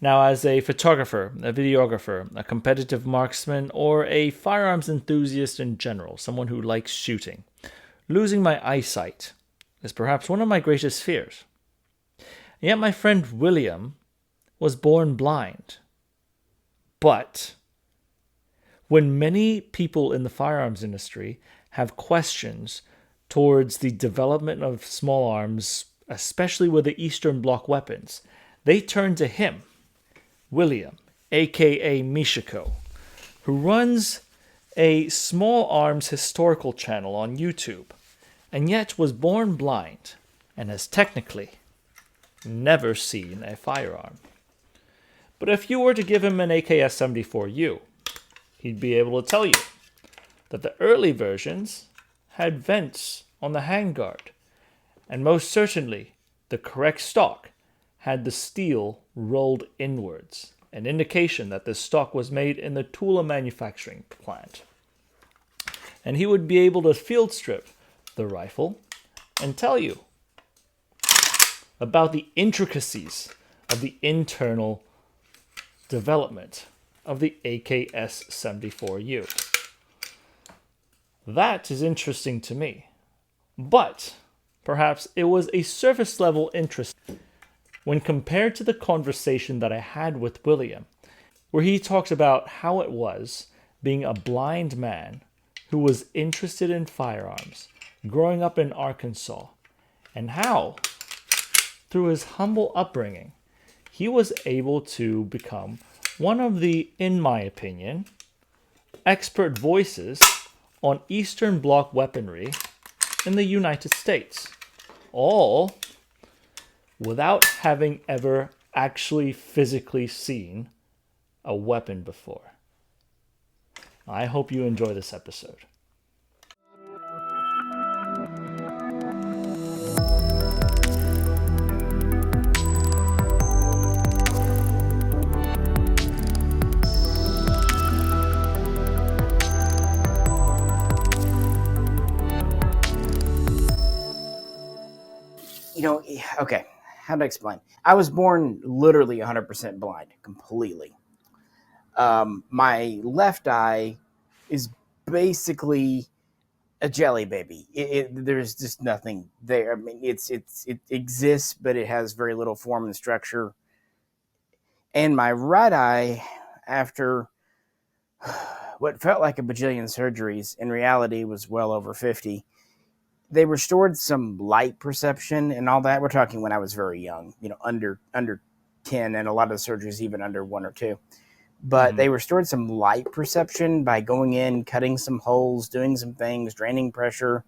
Now, as a photographer, a videographer, a competitive marksman, or a firearms enthusiast in general, someone who likes shooting, losing my eyesight is perhaps one of my greatest fears. Yet my friend William was born blind. But when many people in the firearms industry have questions towards the development of small arms, especially with the Eastern Bloc weapons, they turn to him, William, aka Mishacos, who runs a small arms historical channel on YouTube, and yet was born blind and has technically never seen a firearm. But if you were to give him an AKS-74U, he'd be able to tell you that the early versions had vents on the handguard, and most certainly the correct stock had the steel rolled inwards, an indication that this stock was made in the Tula manufacturing plant. And he would be able to field strip the rifle and tell you about the intricacies of the internal development of the AKS-74U. That is interesting to me, but perhaps it was a surface level interest when compared to the conversation that I had with William, where he talked about how it was being a blind man who was interested in firearms growing up in Arkansas, and how, through his humble upbringing, he was able to become one of the, in my opinion, expert voices on Eastern Bloc weaponry in the United States, all without having ever actually physically seen a weapon before. I hope you enjoy this episode. Okay, how to explain? I was born literally 100% blind, completely. My left eye is basically a jelly baby. There's just nothing there. I mean, it exists, but it has very little form and structure. And my right eye, after what felt like a bajillion surgeries, in reality was well over 50. They restored some light perception and all that. We're talking when I was very young, under 10, and a lot of the surgeries even under 1 or 2. But they restored some light perception by going in, cutting some holes, doing some things, draining pressure.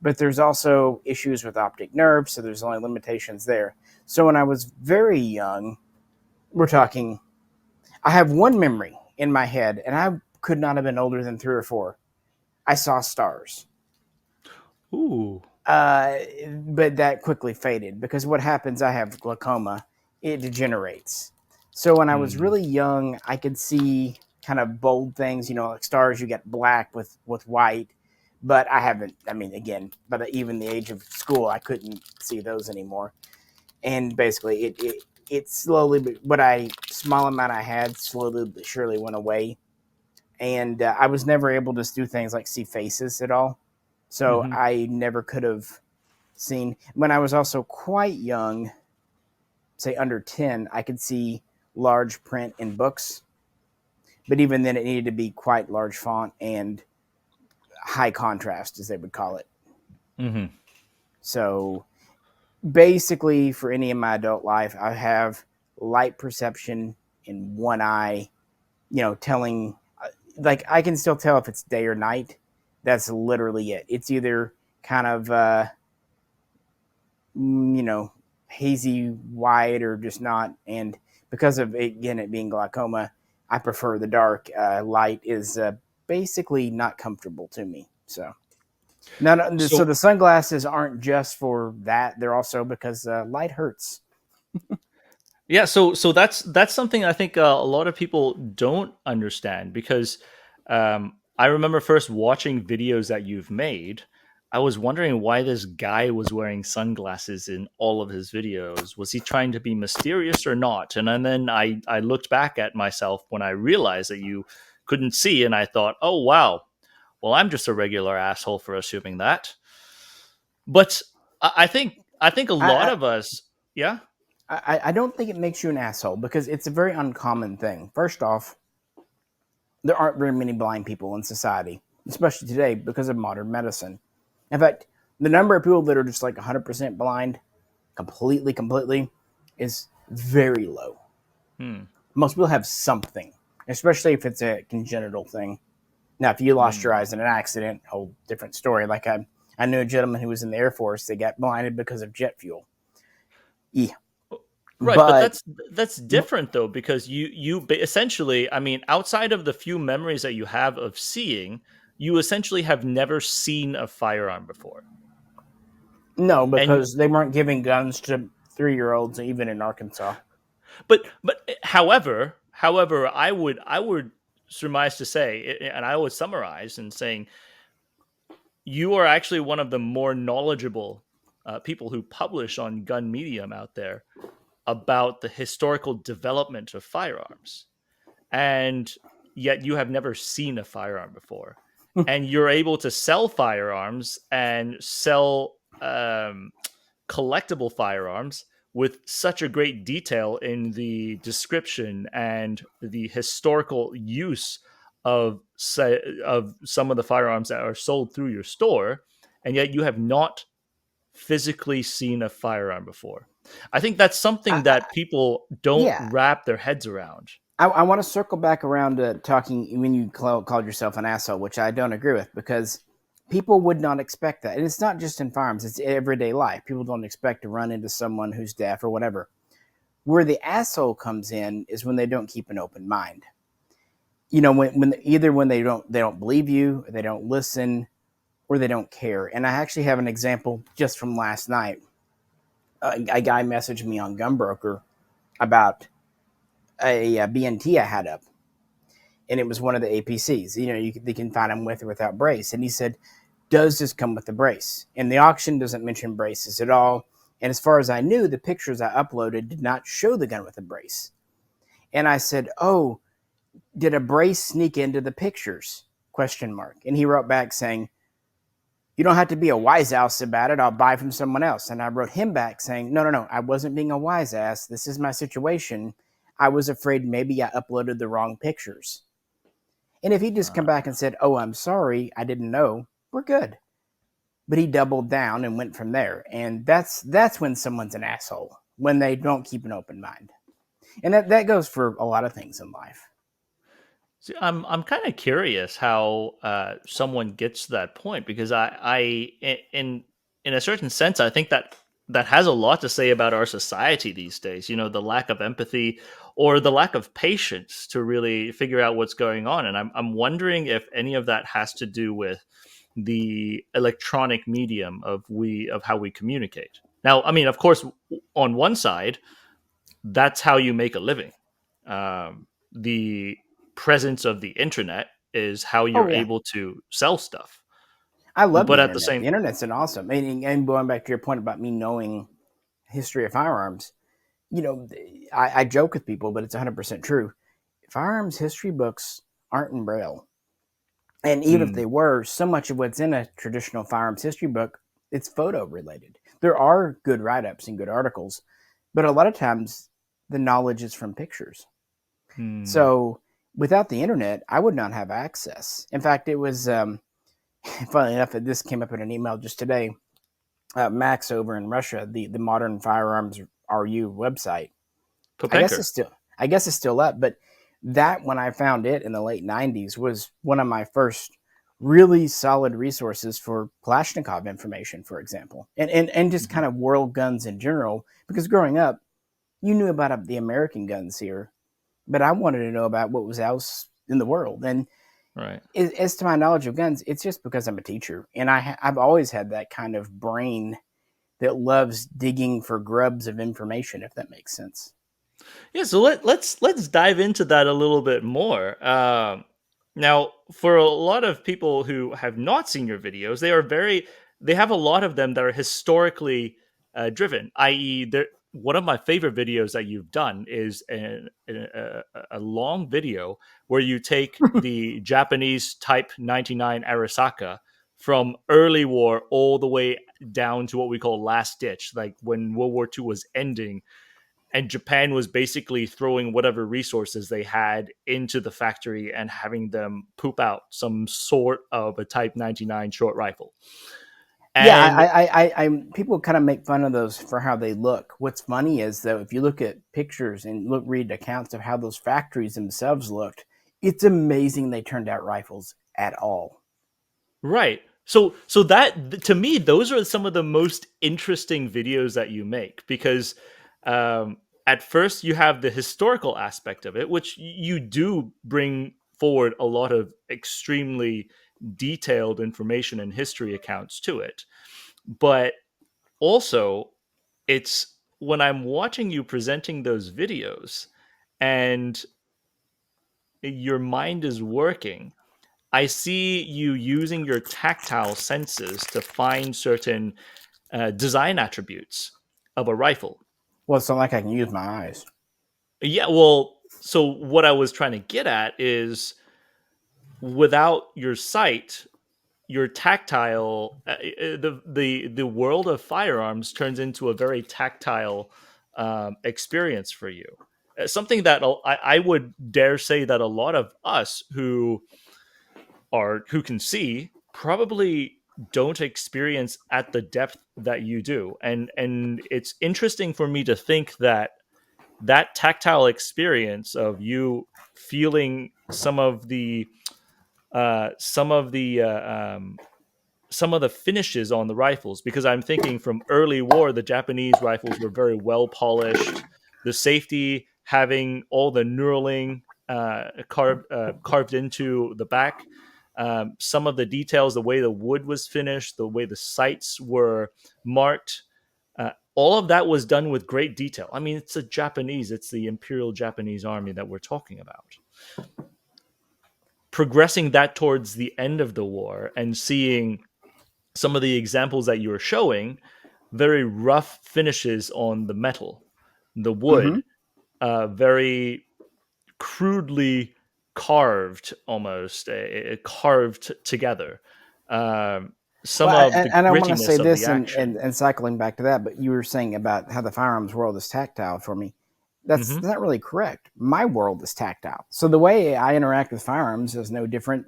But there's also issues with optic nerve, so there's only limitations there. So when I was very young, we're talking, I have one memory in my head, and I could not have been older than 3 or 4. I saw stars. Ooh. But that quickly faded because what happens, I have glaucoma, it degenerates. So when I was really young, I could see kind of bold things, like stars, you get black with white, but I haven't, again, by even the age of school, I couldn't see those anymore. And basically it slowly, what small amount I had slowly but surely went away. And I was never able to do things like see faces at all. So I never could have seen. When I was also quite young, say under 10, I could see large print in books. But even then, it needed to be quite large font and high contrast, as they would call it. Mm-hmm. So basically, for any of my adult life, I have light perception in one eye, telling, like, I can still tell if it's day or night. That's literally it. It's either kind of, hazy white or just not. And because of, again, it being glaucoma, I prefer the dark. Light is basically not comfortable to me. So so the sunglasses aren't just for that. They're also because light hurts. Yeah, so that's something I think a lot of people don't understand because I remember first watching videos that you've made, I was wondering why this guy was wearing sunglasses in all of his videos. Was he trying to be mysterious or not? And then I looked back at myself when I realized that you couldn't see, and I thought, oh wow, well I'm just a regular asshole for assuming that. But I think a lot I, of us, yeah. I don't think it makes you an asshole because it's a very uncommon thing. First off, there aren't very many blind people in society, especially today because of modern medicine. In fact, the number of people that are just like 100% blind, completely, is very low. Hmm. Most people have something, especially if it's a congenital thing. Now, if you lost your Hmm. eyes in an accident, whole different story. Like I knew a gentleman who was in the Air Force that got blinded because of jet fuel. Yeah, Right, but but that's different though, because essentially, I mean, outside of the few memories that you have of seeing, you essentially have never seen a firearm before. no, And because they weren't giving guns to 3-year-olds even in Arkansas. but however, I would surmise to say, and I would summarize in saying, you are actually one of the more knowledgeable people who publish on gun medium out there about the historical development of firearms, and yet you have never seen a firearm before, and you're able to sell firearms and sell collectible firearms with such a great detail in the description and the historical use of some of the firearms that are sold through your store, and yet you have not physically seen a firearm before. I think that's I, something I, that people don't yeah, wrap their heads around. I want to circle back around to talking when you called yourself an asshole, which I don't agree with because people would not expect that. And it's not just in firearms, it's everyday life. People don't expect to run into someone who's deaf or whatever. Where the asshole comes in is when they don't keep an open mind. You know, when either when they don't believe you, or they don't listen, or they don't care. And I actually have an example just from last night. A guy messaged me on Gunbroker about a BNT I had up, and it was one of the APCs. You know, they can find them with or without brace. And he said, "Does this come with the brace?" And the auction doesn't mention braces at all. And as far as I knew, the pictures I uploaded did not show the gun with a brace. And I said, "Oh, did a brace sneak into the pictures?" Question mark. And he wrote back saying, "You don't have to be a wise ass about it. I'll buy from someone else." And I wrote him back saying, no. I wasn't being a wise ass. This is my situation. I was afraid maybe I uploaded the wrong pictures. And if he just come back and said, "Oh, I'm sorry, I didn't know," we're good. But he doubled down and went from there. And that's when someone's an asshole, when they don't keep an open mind. And that goes for a lot of things in life. See, I'm kind of curious how someone gets to that point, because in a certain sense, I think that that has a lot to say about our society these days. You know, the lack of empathy or the lack of patience to really figure out what's going on, and I'm wondering if any of that has to do with the electronic medium of how we communicate. Now, I mean, of course, on one side, that's how you make a living. The presence of the internet is how Oh you're yeah, able to sell stuff. I love But the at the internet. same, The internet's an awesome. And going back to your point about me knowing history of firearms, you know, I joke with people, but it's 100% true. Firearms history books aren't in Braille. And even if hmm, they were, so much of what's in a traditional firearms history book, it's photo related. There are good write ups and good articles, but a lot of times the knowledge is from pictures. hmm, So without the internet, I would not have access. In fact, it was, funnily enough, this came up in an email just today. Max over in Russia, the Modern Firearms RU website, I guess Popenker. it's still I guess it's still up, but that when I found it in the late '90s was one of my first really solid resources for Kalashnikov information, for example, and just Mhm. kind of world guns in general. Because growing up, you knew about the American guns here, but I wanted to know about what was else in the world. And Right. as to my knowledge of guns, it's just because I'm a teacher, and I've always had that kind of brain that loves digging for grubs of information, if that makes sense. Yeah, so let's dive into that a little bit more. Now, for a lot of people who have not seen your videos, they are very they have a lot of them that are historically driven, i.e., one of my favorite videos that you've done is a long video where you take the Japanese Type 99 Arisaka from early war all the way down to what we call last ditch, like when World War II was ending and Japan was basically throwing whatever resources they had into the factory and having them poop out some sort of a Type 99 short rifle. Yeah, And people kind of make fun of those for how they look. What's funny is though, if you look at pictures and read accounts of how those factories themselves looked, it's amazing they turned out rifles at all. right. So that to me, those are some of the most interesting videos that you make because um, at first you have the historical aspect of it, which you do bring forward a lot of extremely detailed information and history accounts to it. But also, it's when I'm watching you presenting those videos and your mind is working, I see you using your tactile senses to find certain design attributes of a rifle. Well, it's not like I can use my eyes. Yeah, well, so what I was trying to get at is without your sight, your tactile the world of firearms turns into a very tactile experience for you. Something that I would dare say that a lot of us who can see probably don't experience at the depth that you do, and it's interesting for me to think that that tactile experience of you feeling some of the some of the finishes on the rifles, because I'm thinking from early war, the Japanese rifles were very well polished. The safety having all the knurling carved into the back. Some of the details, the way the wood was finished, the way the sights were marked, all of that was done with great detail. I mean, it's the Imperial Japanese Army that we're talking about. Progressing that towards the end of the war and seeing some of the examples that you were showing, very rough finishes on the metal, the Mm-hmm. wood, very crudely carved, almost carved together. Some Well, of the and I want to say grittiness of the this, action. and cycling back to that, but you were saying about how the firearms world is tactile for me. That's Hmm. not really correct. My world is tactile. So the way I interact with firearms is no different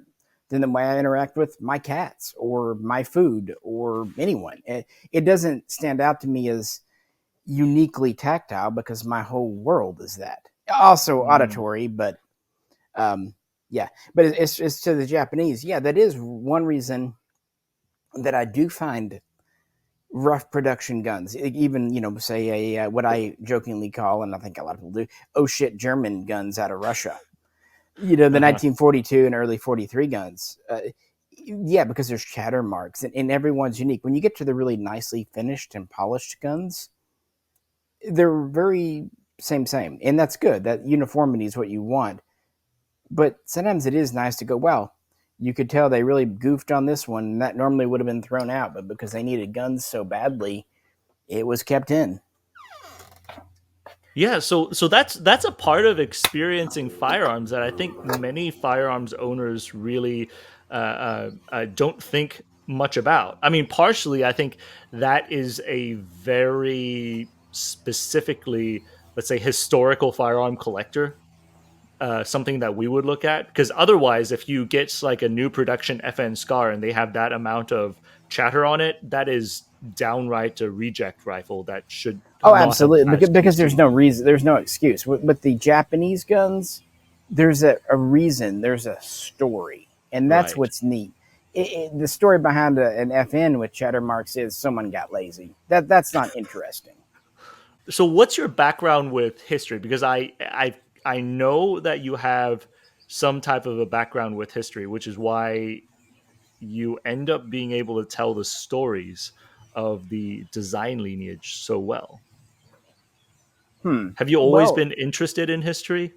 than the way I interact with my cats or my food or anyone. It doesn't stand out to me as uniquely tactile because my whole world is that. Also Mm. auditory, but um, yeah. But it's to the Japanese. Yeah, that is one reason that I do find rough production guns. Even say a what I jokingly call, and I think a lot of people do, oh shit, German guns out of Russia. The Uh-huh. 1942 and early 43 guns. Yeah, because there's chatter marks, and everyone's unique. When you get to the really nicely finished and polished guns, they're very same, and that's good. That uniformity is what you want. But sometimes it is nice to go, well, you could tell they really goofed on this one, and that normally would have been thrown out, but because they needed guns so badly, it was kept in. Yeah, so that's a part of experiencing firearms that I think many firearms owners really don't think much about. I mean, partially, I think that is a very specifically, let's say, historical firearm collector, something that we would look at. Because otherwise, if you get like a new production FN Scar and they have that amount of chatter on it, that is downright a reject rifle that should Oh, not have absolutely, passed because there's no QC. reason, there's no excuse. With the Japanese guns, there's a reason, there's a story, and that's Right. what's neat. The story behind an FN with chatter marks is someone got lazy. That's not interesting. So what's your background with history? Because I know that you have some type of a background with history, which is why you end up being able to tell the stories of the design lineage so well. Hmm. Have you always Well, been interested in history?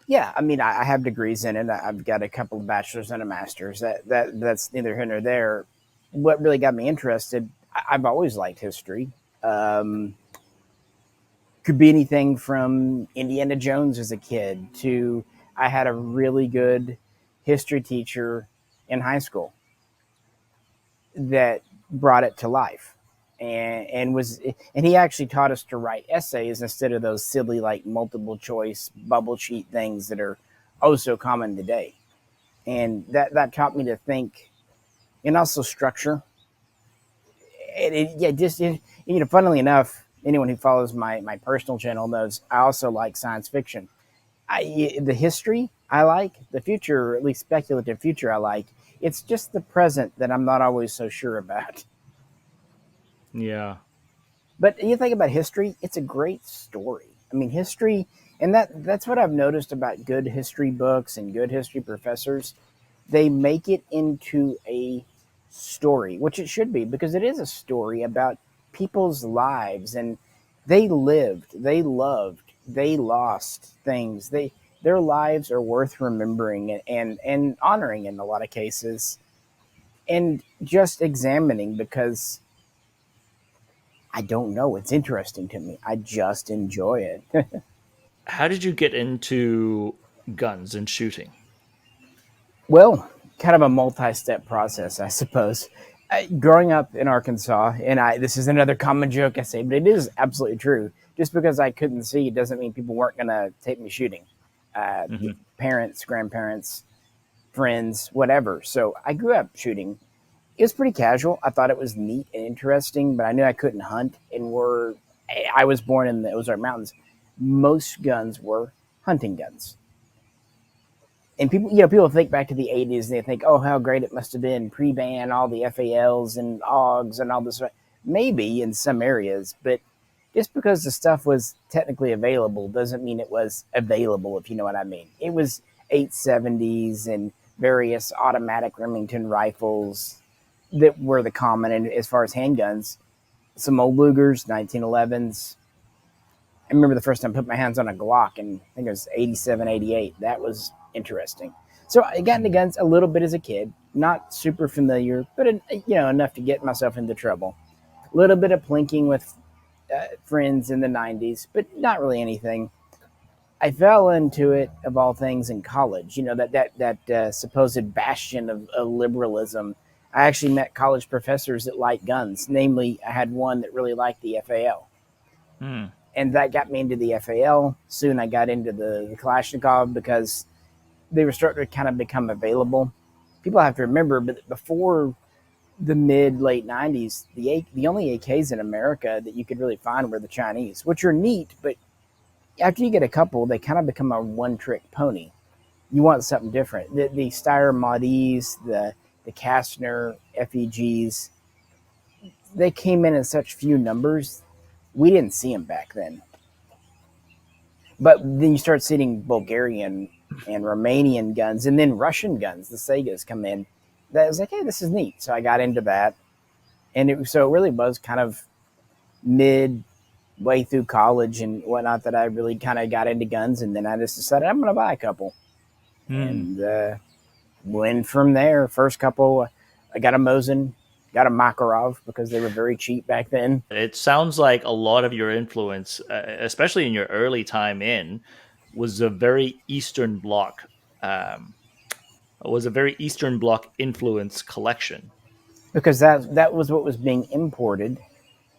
yeah, I mean, I have degrees in it. I've got a couple of bachelors and a master's. That's neither here nor there. what really got me interested, I've always liked history. Um, could be anything from Indiana Jones as a kid to I had a really good history teacher in high school that brought it to life. And he actually taught us to write essays instead of those silly like multiple choice bubble sheet things that are oh so common today. And that taught me to think, and also structure. Yeah, just funnily enough, anyone who follows my personal channel knows I also like science fiction. The history I like, the future, or at least speculative future I like. It's just the present that I'm not always so sure about. Yeah. But you think about history, it's a great story. I mean, history, and that's what I've noticed about good history books and good history professors. They make it into a story, which it should be because it is a story about people's lives, and they lived, they loved, they lost things. Their lives are worth remembering and honoring in a lot of cases, and just examining because I don't know. It's interesting to me. I just enjoy it. How did you get into guns and shooting? Well, kind of a multi-step process, I suppose. Growing up in Arkansas, and this is another common joke I say, but it is absolutely true. Just because I couldn't see doesn't mean people weren't going to take me shooting. Uh, Hmm. Parents, grandparents, friends, whatever. So I grew up shooting. It was pretty casual. I thought it was neat and interesting, but I knew I couldn't hunt. I was born in the Ozark Mountains. Most guns were hunting guns. And people think back to the 80s and they think, oh, how great it must have been pre-ban, all the FALs and AUGs and all this. Maybe in some areas, but just because the stuff was technically available doesn't mean it was available, if you know what I mean. It was 870s and various automatic Remington rifles that were the common. And as far as handguns, some old Lugers, 1911s. I remember the first time I put my hands on a Glock, and I think it was 87, 88. That was interesting. So I got into guns a little bit as a kid, not super familiar, but enough to get myself into trouble. A little bit of plinking with friends in the 90s, but not really anything. I fell into it of all things in college. That supposed bastion of liberalism. I actually met college professors that liked guns. Namely, I had one that really liked the FAL, Hmm. and that got me into the FAL. Soon I got into the Kalashnikov because they were starting to kind of become available. People have to remember, but before the mid late 90s, the only AKs in America that you could really find were the Chinese, which are neat, but after you get a couple, they kind of become a one trick pony. You want something different. The Steyr Modis, the Kastner FEGs, they came in such few numbers. We didn't see them back then. But then you start seeing Bulgarian and Romanian guns, and then Russian guns. The Segas come in. That was like, hey, this is neat. So I got into that, and it really was kind of midway through college and whatnot that I really kind of got into guns, and then I just decided I'm going to buy a couple, Hmm. and went from there. First couple, I got a Mosin, got a Makarov because they were very cheap back then. It sounds like a lot of your influence, especially in your early time in, was a very Eastern Bloc. Um, was a very Eastern Bloc influence collection. Because that was what was being imported.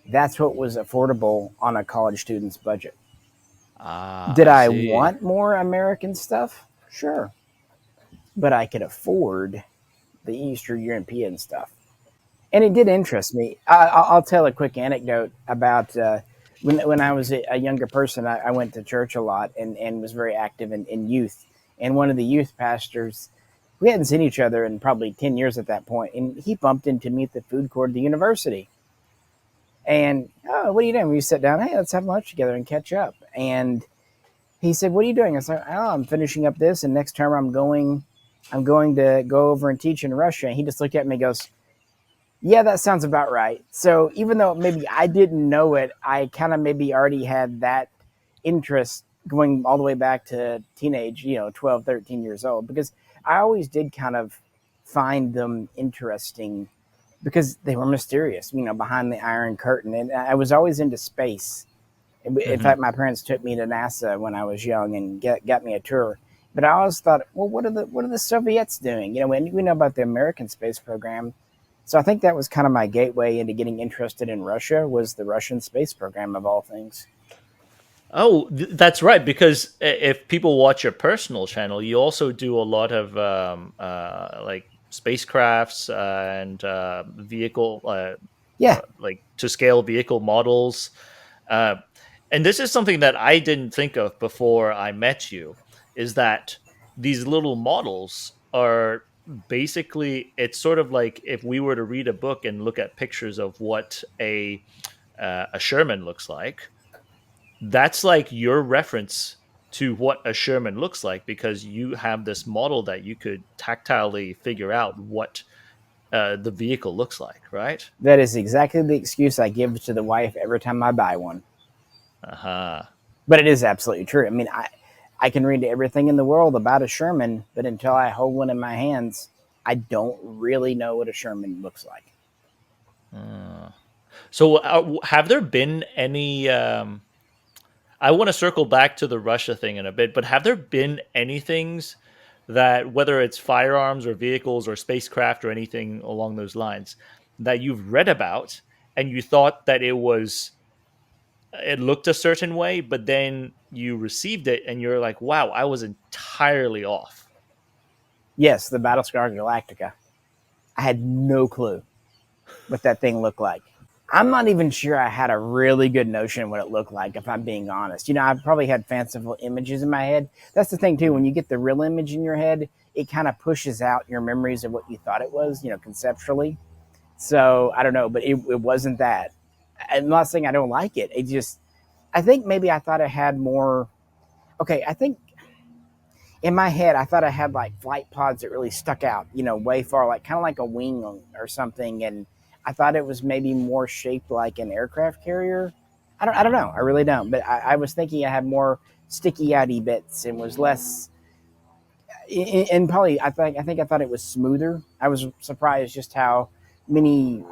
That's what was affordable on a college student's budget. Ah, Did I I see. want more American stuff? Sure. But I could afford the Eastern European stuff. And it did interest me. I'll tell a quick anecdote about when I was a younger person. I went to church a lot and was very active in youth. And one of the youth pastors, we hadn't seen each other in probably 10 years at that point, and he bumped into me at the food court of the university. And, oh, what are you doing? We sat down, hey, let's have lunch together and catch up. And he said, what are you doing? I said, oh, I'm finishing up this, and next term I'm going to go over and teach in Russia. And he just looked at me and goes, yeah, that sounds about right. So even though maybe I didn't know it, I kind of maybe already had that interest going all the way back to teenage, 12, 13 years old, because I always did kind of find them interesting because they were mysterious, behind the Iron Curtain. And I was always into space. In Hmm. fact, my parents took me to NASA when I was young and got me a tour. But I always thought, well, what are the Soviets doing? We know about the American space program. So I think that was kind of my gateway into getting interested in Russia, was the Russian space program of all things. Oh, that's right. Because if people watch your personal channel, you also do a lot of like spacecrafts and vehicle, Yeah, like to scale vehicle models. Uh, and this is something that I didn't think of before I met you. Is that these little models are basically, it's sort of like if we were to read a book and look at pictures of what a Sherman looks like, that's like your reference to what a Sherman looks like, because you have this model that you could tactilely figure out what the vehicle looks like, right? that is exactly the excuse I give to the wife every time I buy one. Uh-huh. But it is absolutely true. I mean, I can read everything in the world about a Sherman, but until I hold one in my hands, I don't really know what a Sherman looks like. Uh, so, have there been any? I want to circle back to the Russia thing in a bit, but have there been any things that, whether it's firearms or vehicles or spacecraft or anything along those lines, that you've read about and you thought that it looked a certain way, but then you received it and you're like, wow, I was entirely off. Yes, the Battlestar Galactica. I had no clue what that thing looked like. I'm not even sure I had a really good notion of what it looked like, if I'm being honest. I probably had fanciful images in my head. That's the thing, too. When Mhm. you get the real image in your head, it kind of pushes out your memories of what you thought it was, conceptually. So I don't know, but it wasn't that. I'm not saying I don't like it. It just, I think maybe I thought I had more. Okay, I think in my head, I thought I had like flight pods that really stuck out, way far, like kind of like a wing or something. And I thought it was maybe more shaped like an aircraft carrier. I don't know. I really don't. But I was thinking I had more sticky outy bits and was less. And probably, I think I thought it was smoother. I was surprised just how many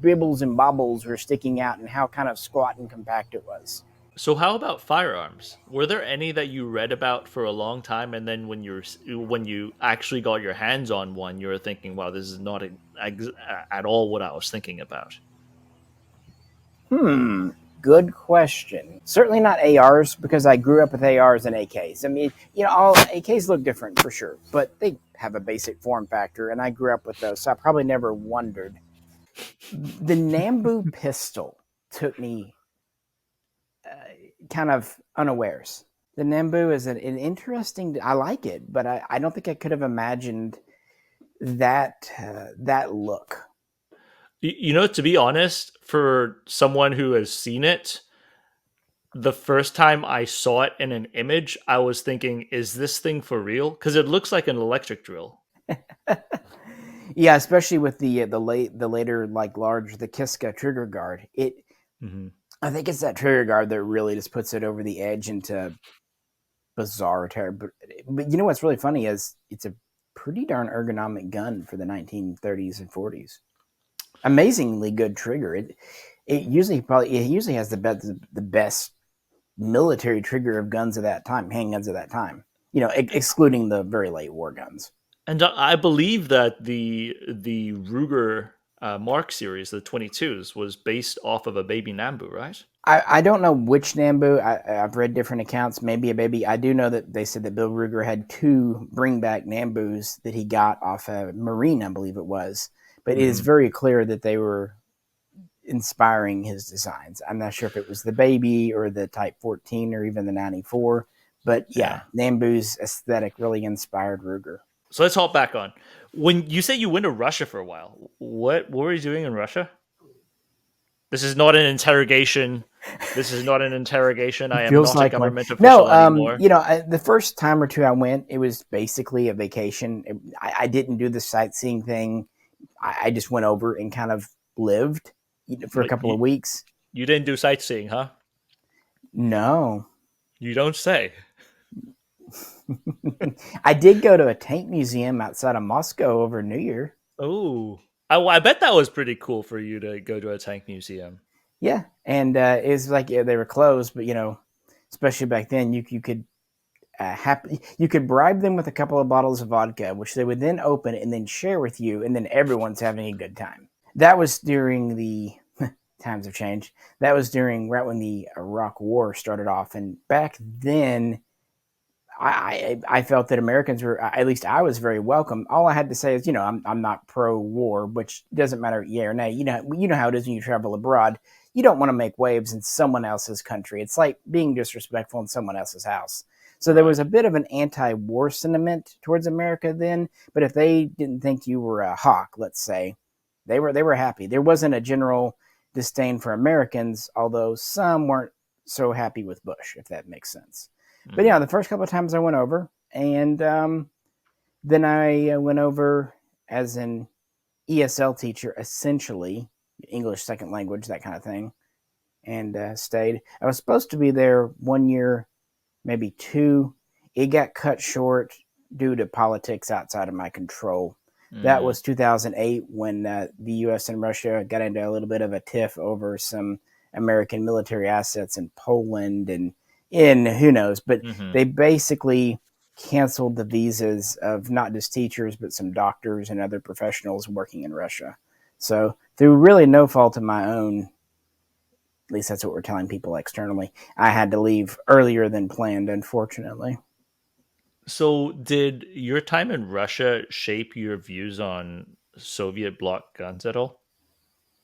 bibbles and bobbles were sticking out and how kind of squat and compact it was. So how about firearms? Were there any that you read about for a long time, and then when you actually got your hands on one, you were thinking, "Wow, this is not at all what I was thinking about." Hmm. Good question. Certainly not ARs, because I grew up with ARs and AKs. I mean, all AKs look different for sure, but they have a basic form factor, and I grew up with those, so I probably never wondered. The Nambu pistol took me kind of unawares. The Nambu is an interesting. I like it, but I don't think I could have imagined that look. To be honest, for someone who has seen it, the first time I saw it in an image, I was thinking, "Is this thing for real?" Because it looks like an electric drill. Yeah, especially with the later, like, large, the Kiska trigger guard. Hmm. I think it's that trigger guard that really just puts it over the edge into bizarre terror. But you know what's really funny is it's a pretty darn ergonomic gun for the 1930s and 40s. Amazingly good trigger. It usually has the best military trigger of guns of that time, handguns of that time. Excluding the very late war guns. And I believe that the Ruger Mark series, the 22s, was based off of a baby Nambu, right? I don't know which Nambu. I've read different accounts. Maybe a baby. I do know that they said that Bill Ruger had two bring back Nambus that he got off a Marine, I believe it was. But it is Hmm. very clear that they were inspiring his designs. I'm not sure if it was the baby or the Type 14 or even the 94. But yeah, Yeah. Nambu's aesthetic really inspired Ruger. So let's hop back on. When you say you went to Russia for a while, what were you doing in Russia? This is not an interrogation. This is not an interrogation. I am Feels not a like one. government No, official anymore. the first time or two I went, it was basically a vacation. I didn't do the sightseeing thing. I just went over and kind of lived for a But couple of weeks. you didn't do sightseeing, huh? No, You don't say. I did go to a tank museum outside of Moscow over New Year. Oh. I bet that was pretty cool for you to go to a tank museum. Yeah, and it's like yeah, they were closed, but especially back then, you could you could bribe them with a couple of bottles of vodka, which they would then open and then share with you, and then everyone's having a good time. That was during the times have changed. That was during right when the Iraq War started off, and back then I felt that Americans were, at least I was very welcome. All I had to say is, I'm not pro war, which doesn't matter, yeah or nay. You know how it is when you travel abroad. You don't want to make waves in someone else's country. It's like being disrespectful in someone else's house. So there was Right. a bit of an anti-war sentiment towards America then. But if they didn't think you were a hawk, let's say, they were happy. There wasn't a general disdain for Americans, although some weren't so happy with Bush, if that makes sense. But yeah, Mm. the first couple of times I went over, and then I went over as an ESL teacher, essentially English second language, that kind of thing, and stayed. I was supposed to be there 1 year, maybe two. It got cut short due to politics outside of my control. That Mm. was 2008 when the U.S. and Russia got into a little bit of a tiff over some American military assets in Poland and in who knows, but Hmm. they basically canceled the visas of not just teachers but some doctors and other professionals working in Russia. So through really no fault of my own, at least that's what we're telling people externally, I had to leave earlier than planned, unfortunately. So, did your time in Russia shape your views on Soviet bloc guns at all?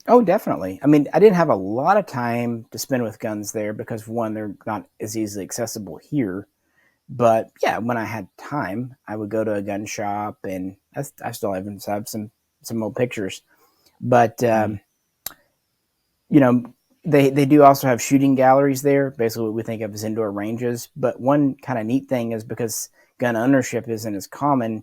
Oh, definitely. I mean, I didn't have a lot of time to spend with guns there because, one, they're not as easily accessible here. But yeah, when I had time, I would go to a gun shop, and I still have some old pictures. But Mm. you know, they do also have shooting galleries there, basically what we think of as indoor ranges. But one kind of neat thing is because gun ownership isn't as common,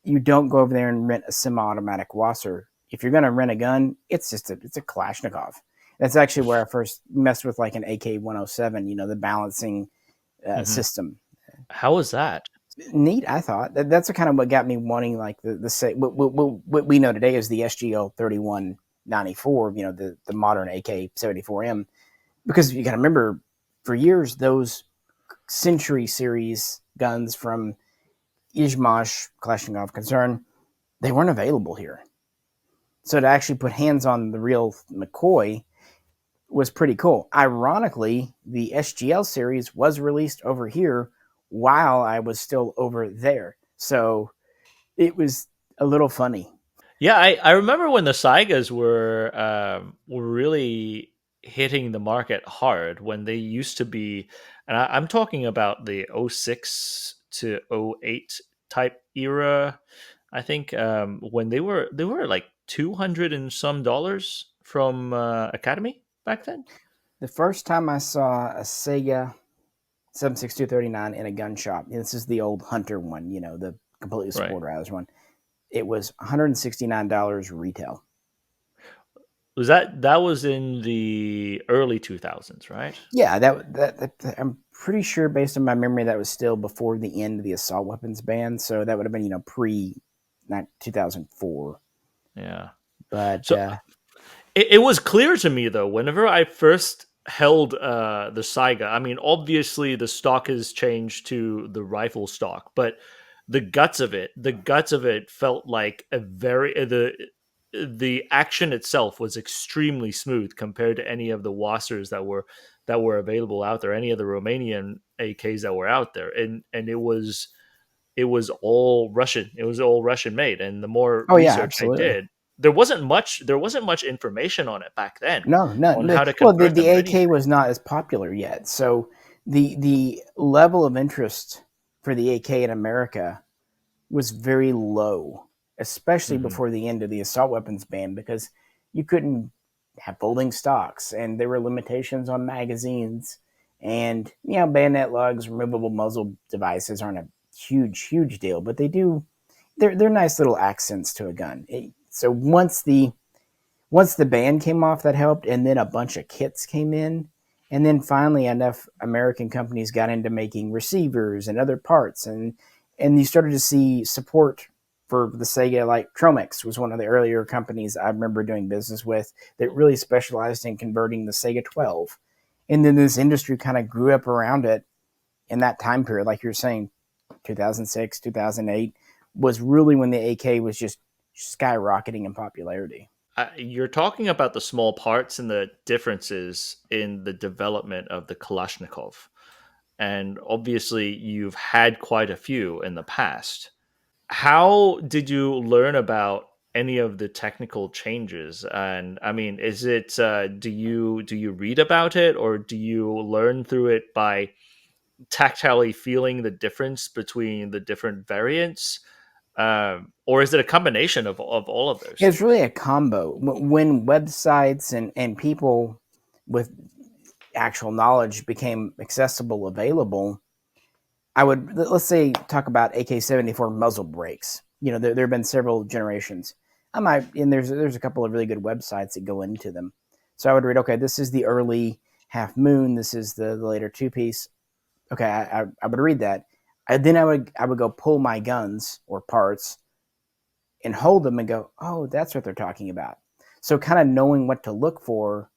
you don't go over there and rent a semi-automatic Wasser. If you're going to rent a gun, it's a Kalashnikov. That's actually where I first messed with like an AK-107. The balancing Hmm. system. How was that? Neat, I thought. That's kind of what got me wanting like the say what we know today is the SGL 3194. The modern AK-74M. Because you got to remember, for years those Century series guns from Izhmash Kalashnikov concern, they weren't available here. So to actually put hands on the real McCoy was pretty cool. Ironically, the SGL series was released over here while I was still over there. So it was a little funny. Yeah, I remember when the Saigas were really hitting the market hard when they used to be, and I'm talking about the '06 to '08 type era. I think when they were like 200 and some dollars from Academy back then. The first time I saw a Sega 76239 in a gun shop, and this is the old Hunter one, the completely Right. supporterized one, it was $169 retail. That was in the early 2000s, right? Yeah, that I'm pretty sure, based on my memory, that was still before the end of the assault weapons ban. So that would have been pre 2004. Yeah. But So it was clear to me though, whenever I first held the Saiga. I mean, obviously the stock has changed to the rifle stock, but the guts of it felt like a very the action itself was extremely smooth compared to any of the Wassers that were available out there, any of the Romanian AKs that were out there, and it was all Russian. It was all Russian made. And the more oh yeah, research I absolutely. did, there wasn't much information on it back then No, no. on how to Well, the convert the them or AK anything. was not as popular yet, so the level of interest for the AK in America was very low, especially Hmm. before the end of the assault weapons ban, because you couldn't have folding stocks and there were limitations on magazines. And, bayonet lugs, removable muzzle devices aren't a huge deal, but they're nice little accents to a gun. So once the ban came off, that helped, and then a bunch of kits came in. And then finally, enough American companies got into making receivers and other parts, and you started to see support for the Sega, like Tromix was one of the earlier companies I remember doing business with that really specialized in converting the Sega 12. And then this industry kind of grew up around it in that time period, like you're saying, 2006, 2008 was really when the AK was just skyrocketing in popularity. You're talking about the small parts and the differences in the development of the Kalashnikov. And obviously, you've had quite a few in the past. How did you learn about any of the technical changes? And I mean, is it do you read about it, or do you learn through it by tactilely feeling the difference between the different variants? Or is it a combination of all of those? It's really a combo. When websites and people with actual knowledge became accessible, available, I would, let's say, talk about AK-74 muzzle brakes. There have been several generations. I might, and there's a couple of really good websites that go into them. So I would read, okay, this is the early Half Moon. This is the later two piece. Okay, I would read that. Then I would go pull my guns or parts and hold them and go, oh, that's what they're talking about. So kind of knowing what to look for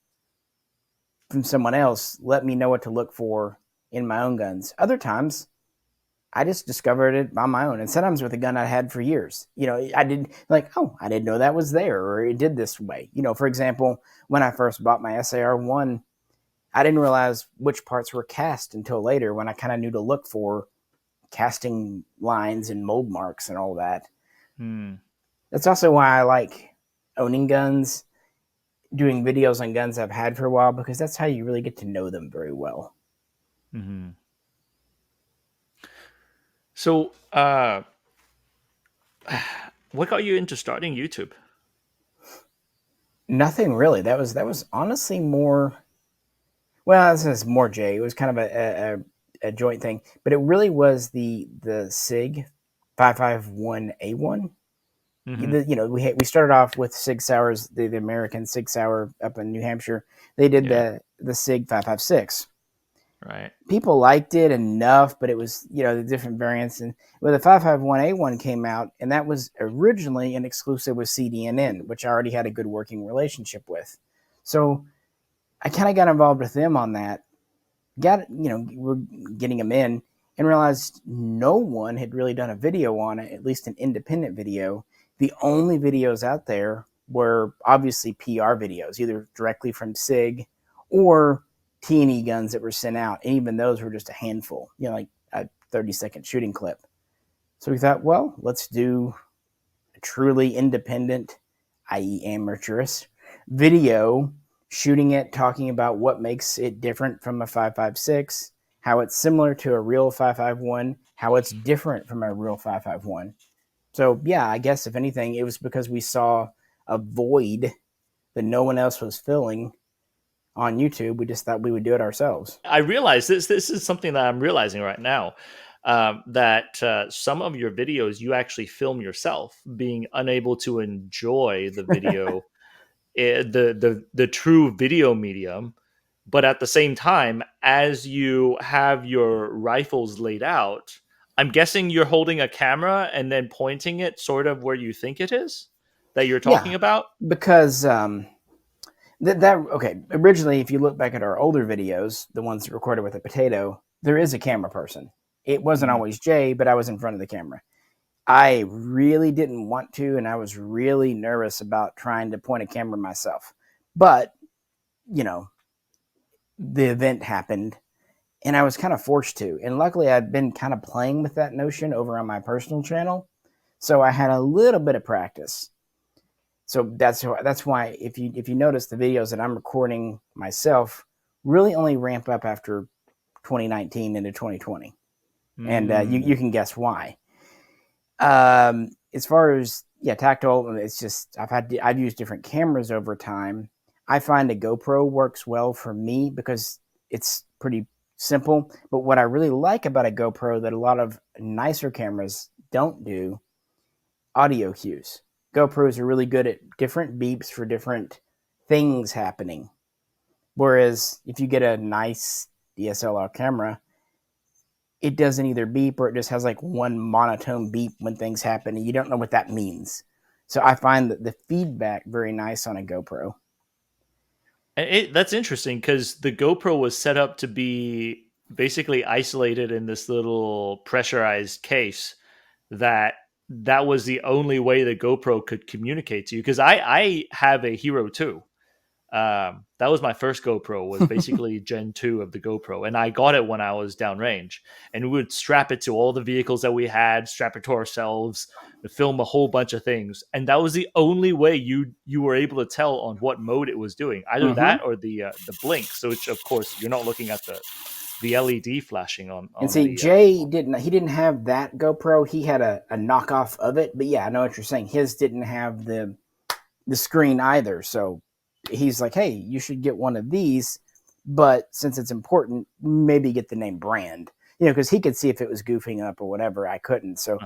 from someone else let me know what to look for in my own guns. Other times, I just discovered it on my own. And sometimes with a gun I had for years. I didn't like, oh, I didn't know that was there or it did this way. For example, when I first bought my SAR-1, I didn't realize which parts were cast until later when I kind of knew to look for casting lines and mold marks and all that. Hmm. That's also why I like owning guns, doing videos on guns I've had for a while, because that's how you really get to know them very well. Mm-hmm. So, what got you into starting YouTube? Nothing really. That was honestly more. Well, this is more Jay. It was kind of a joint thing, but it really was the Sig 551A1. Mm-hmm. We started off with Sig Sauers, the American Sig Sauer up in New Hampshire. They did Yeah. the Sig 556. Right. People liked it enough, but it was, the different variants. And when the 551A1 came out, and that was originally an exclusive with CDNN, which I already had a good working relationship with. So I kind of got involved with them on that. We're getting them in and realized no one had really done a video on it, at least an independent video. The only videos out there were obviously PR videos, either directly from SIG or T&E guns that were sent out. And even those were just a handful, like a 30-second shooting clip. So we thought, well, let's do a truly independent, i.e. amateurish, video, shooting it, talking about what makes it different from a 5.56, how it's similar to a real 5.51, how it's different from a real 5.51. So yeah, I guess if anything, it was because we saw a void that no one else was filling on YouTube. We just thought we would do it ourselves. I realize this is something that I'm realizing right now. That some of your videos you actually film yourself, being unable to enjoy the video, the true video medium, but at the same time, as you have your rifles laid out, I'm guessing you're holding a camera and then pointing it sort of where you think it is that you're Yeah, talking about. because that okay. Originally, if you look back at our older videos, the ones recorded with a potato, there is a camera person. It wasn't Mm-hmm. always Jay, but I was in front of the camera. I really didn't want to, and I was really nervous about trying to point a camera myself. But you know, the event happened, and I was kind of forced to. And luckily, I'd been kind of playing with that notion over on my personal channel, so I had a little bit of practice. So that's why if you notice the videos that I'm recording myself really only ramp up after 2019 into 2020, and you Mm. can guess why. As far as tactile, it's just I've used different cameras over time. I find a GoPro works well for me because it's pretty simple. But what I really like about a GoPro that a lot of nicer cameras don't do, audio cues. GoPros are really good at different beeps for different things happening. Whereas if you get a nice DSLR camera, it doesn't either beep or it just has like one monotone beep when things happen and you don't know what that means. So I find that the feedback very nice on a GoPro. That's interesting because the GoPro was set up to be basically isolated in this little pressurized case that was the only way the GoPro could communicate to you. Because I have a Hero 2. That was my first GoPro, was basically Gen 2 of the GoPro. And I got it when I was downrange. And we would strap it to all the vehicles that we had, strap it to ourselves, to film a whole bunch of things. And that was the only way you were able to tell on what mode it was doing. Either Mm-hmm. that or the blink. So which of course you're not looking at the LED flashing And on see, the Jay didn't have that GoPro. He had a knockoff of it. But yeah, I know what you're saying. His didn't have the screen either. So he's like, hey, you should get one of these. But since it's important, maybe get the name brand. Because he could see if it was goofing up or whatever. I couldn't. So,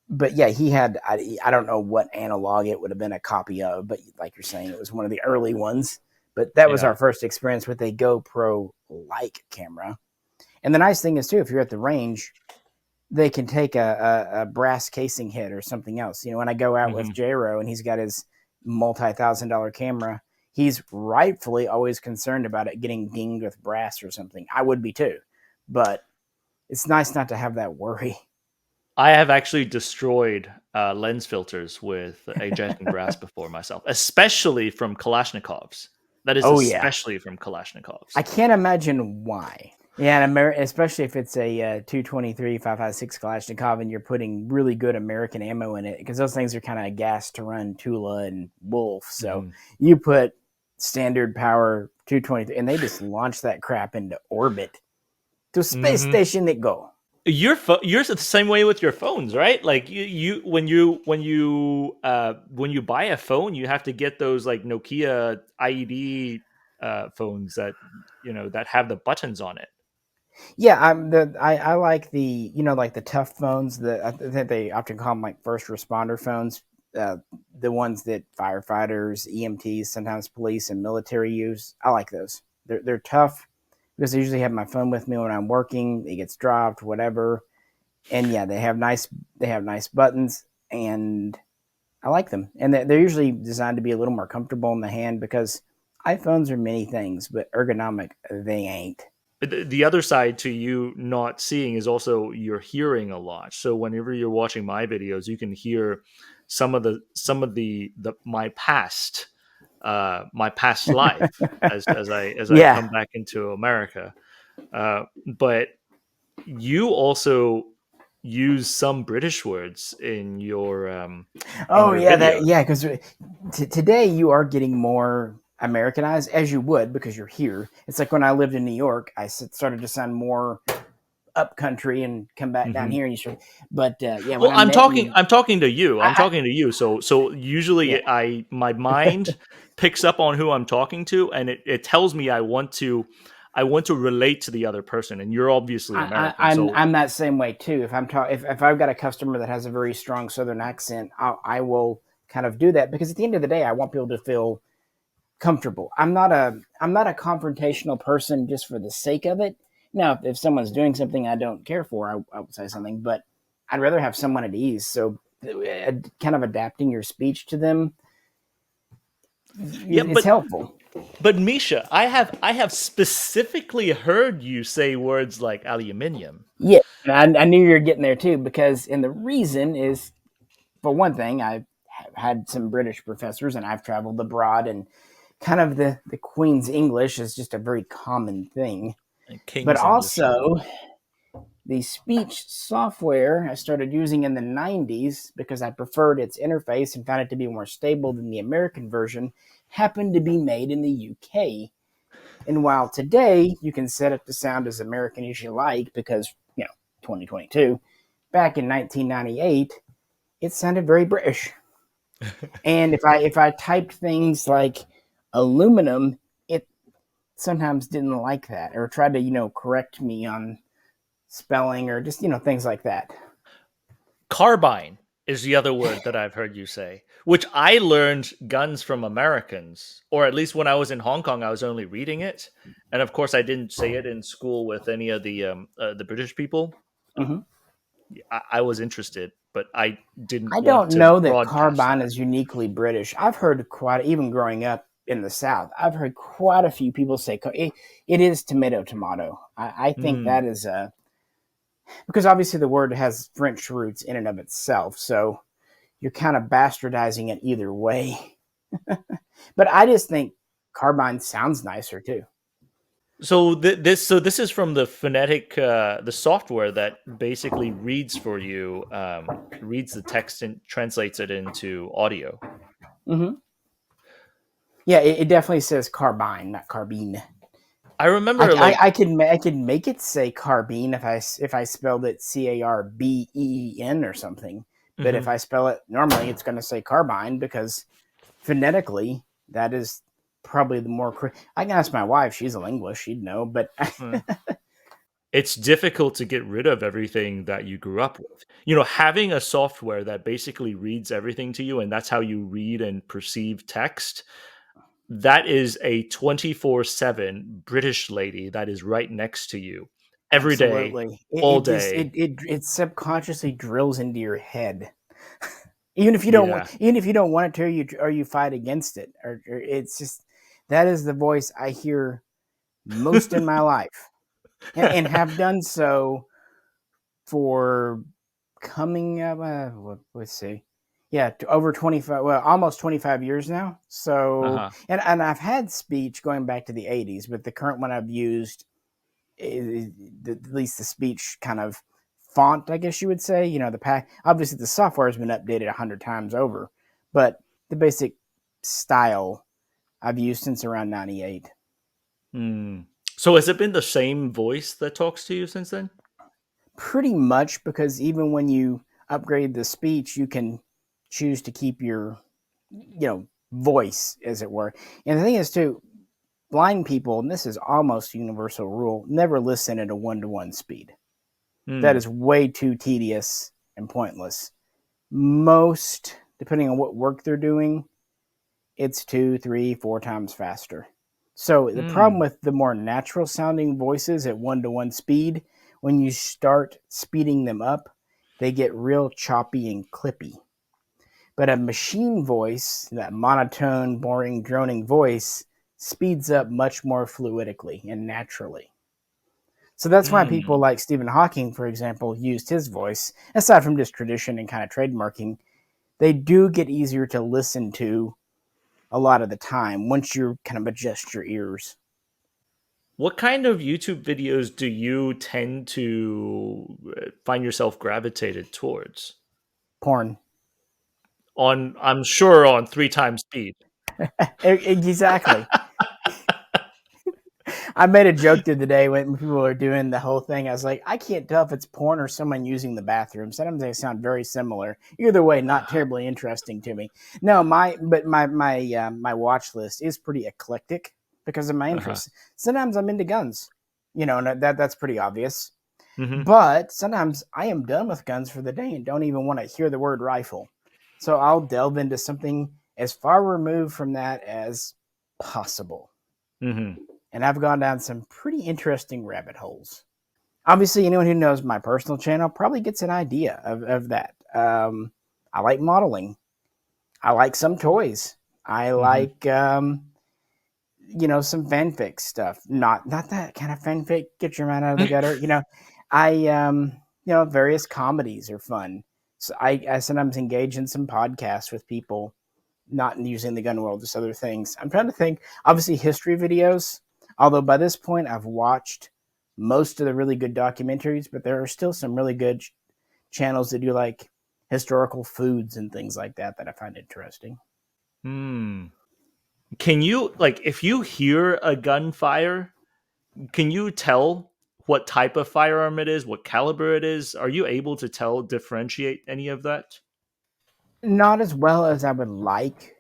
but yeah, he had, I don't know what analog it would have been a copy of, but like you're saying, it was one of the early ones. But that was yeah. our first experience with a GoPro-like camera. And the nice thing is, too, if you're at the range, they can take a brass casing hit or something else. When I go out with J-Ro and he's got his multi-$1,000 camera, he's rightfully always concerned about it getting dinged with brass or something. I would be too. But it's nice not to have that worry. I have actually destroyed lens filters with ejecting brass before myself, especially from Kalashnikovs. That is Oh, yeah. especially from Kalashnikovs. I can't imagine why. Yeah, and especially if it's a 223 5.56 Kalashnikov and you're putting really good American ammo in it, because those things are kind of gas to run Tula and Wolf. So you put standard power 223, and they just launch that crap into orbit. To space station they go. You're the same way with your phones, right? Like when you buy a phone, you have to get those like Nokia IED phones that that have the buttons on it. Yeah, I like the like the tough phones that I think they often call them like first responder phones. The ones that firefighters, EMTs, sometimes police and military use. I like those. They're tough because I usually have my phone with me when I'm working. It gets dropped, whatever. And yeah, they have nice buttons, and I like them. And they're usually designed to be a little more comfortable in the hand because iPhones are many things, but ergonomic they ain't. The other side to you not seeing is also you're hearing a lot. So whenever you're watching my videos, you can hear some of the my past life as I Yeah. come back into America. But you also use some British words in Oh your yeah, videos. because today you are getting more Americanized as you would because you're here. It's like when I lived in New York, I started to sound more up country and come back down here and you should. But yeah, when Well, I met you, I'm talking to you. I'm I talking to you. So yeah, usually my mind picks up on who I'm talking to, and it tells me I want to relate to the other person, and you're obviously American. So I'm that same way too. If if I've got a customer that has a very strong Southern accent, I will kind of do that because at the end of the day, I want people to feel comfortable. I'm not a confrontational person just for the sake of it. Now, if someone's doing something I don't care for, I would say something, but I'd rather have someone at ease. So, kind of adapting your speech to them yeah, is helpful. but Misha, I have specifically heard you say words like aluminium. Yeah, I knew you were getting there too because, and the reason is, for one thing, I have had some British professors and I've traveled abroad, and kind of the Queen's English is just a very common thing. But King's English. also, the speech software I started using in the 90s because I preferred its interface and found it to be more stable than the American version happened to be made in the UK. And while today you can set it to sound as American as you like because, 2022, back in 1998, it sounded very British. And if I typed things like aluminum, it sometimes didn't like that or tried to, correct me on spelling or just, things like that. Carbine is the other word that I've heard you say, which I learned guns from Americans, or at least when I was in Hong Kong, I was only reading it, and of course, I didn't say it in school with any of the British people. Mhm. I was interested, but I didn't I want don't to know that broadcast carbine that. is uniquely British. I've heard quite, even growing up in the South, I've heard quite a few people say it is tomato tomato. I think that Mm. is because obviously the word has French roots in and of itself, so you're kind of bastardizing it either way. But I just think carbine sounds nicer too. So this is from the phonetic the software that basically reads for you, reads the text and translates it into audio. Hmm. Yeah, it definitely says carbine, not carbine. I remember like I could make it say carbine if I spelled it Carbeen or something. But if mhm. I spell it normally, it's going to say carbine because phonetically that is probably the more. I can ask my wife; she's a linguist; she'd know. But uh, it's difficult to get rid of everything that you grew up with. You know, having a software that basically reads everything to you and that's how you read and perceive text, that is a 24/7 British lady that is right next to you every day, absolutely, all it just day. it subconsciously drills into your head. Even if you don't want, Yeah. even if you don't want it to, or you fight against it, or it's just that is the voice I hear most in my life, and have done so for coming up. Let's see, yeah, over 25, well, almost 25 years now. So, Uh-huh. and I've had speech going back to the 80s, but the current one I've used is, at least the speech kind of font, I guess you would say. You know, the pack. Obviously, the software has been updated 100 times over, but the basic style I've used since around '98. Hmm. So has it been the same voice that talks to you since then? Pretty much, because even when you upgrade the speech, you can choose to keep your, voice, as it were. And the thing is, too, blind people, and this is almost a universal rule, never listen at a 1-to-1 speed. That Hmm. is way too tedious and pointless. Most, depending on what work they're doing, it's 2, 3, 4 times faster. So the problem Hmm. with the more natural sounding voices at 1-to-1 speed, when you start speeding them up, they get real choppy and clippy. But a machine voice, that monotone, boring, droning voice, speeds up much more fluidically and naturally. So that's why people Hmm. like Stephen Hawking, for example, used his voice. Aside from just tradition and kind of trademarking, they do get easier to listen to a lot of the time once you kind of adjust your ears. What kind of YouTube videos do you tend to find yourself gravitated towards? Porn. On, I'm sure, on three times speed. Exactly. I made a joke the other day when people were doing the whole thing. I was like, I can't tell if it's porn or someone using the bathroom. Sometimes they sound very similar. Either way, not terribly interesting to me. No, my watch list is pretty eclectic because of my Uh-huh. interests. Sometimes I'm into guns, and that's pretty obvious. Hmm. But sometimes I am done with guns for the day and don't even want to hear the word rifle. So I'll delve into something as far removed from that as possible. Hmm. And I've gone down some pretty interesting rabbit holes. Obviously, anyone who knows my personal channel probably gets an idea of that. I like modeling. I like some toys. I Hmm. like some fanfic stuff. Not that kind of fanfic. Get your mind out of the gutter. I various comedies are fun. So I sometimes engage in some podcasts with people, not using the gun world, just other things. I'm trying to think. Obviously, history videos. Although by this point, I've watched most of the really good documentaries, but there are still some really good channels that do like historical foods and things like that I find interesting. Hmm. Can you, like, if you hear a gunfire, can you tell what type of firearm it is, what caliber it is? Are you able to tell, differentiate any of that? Not as well as I would like.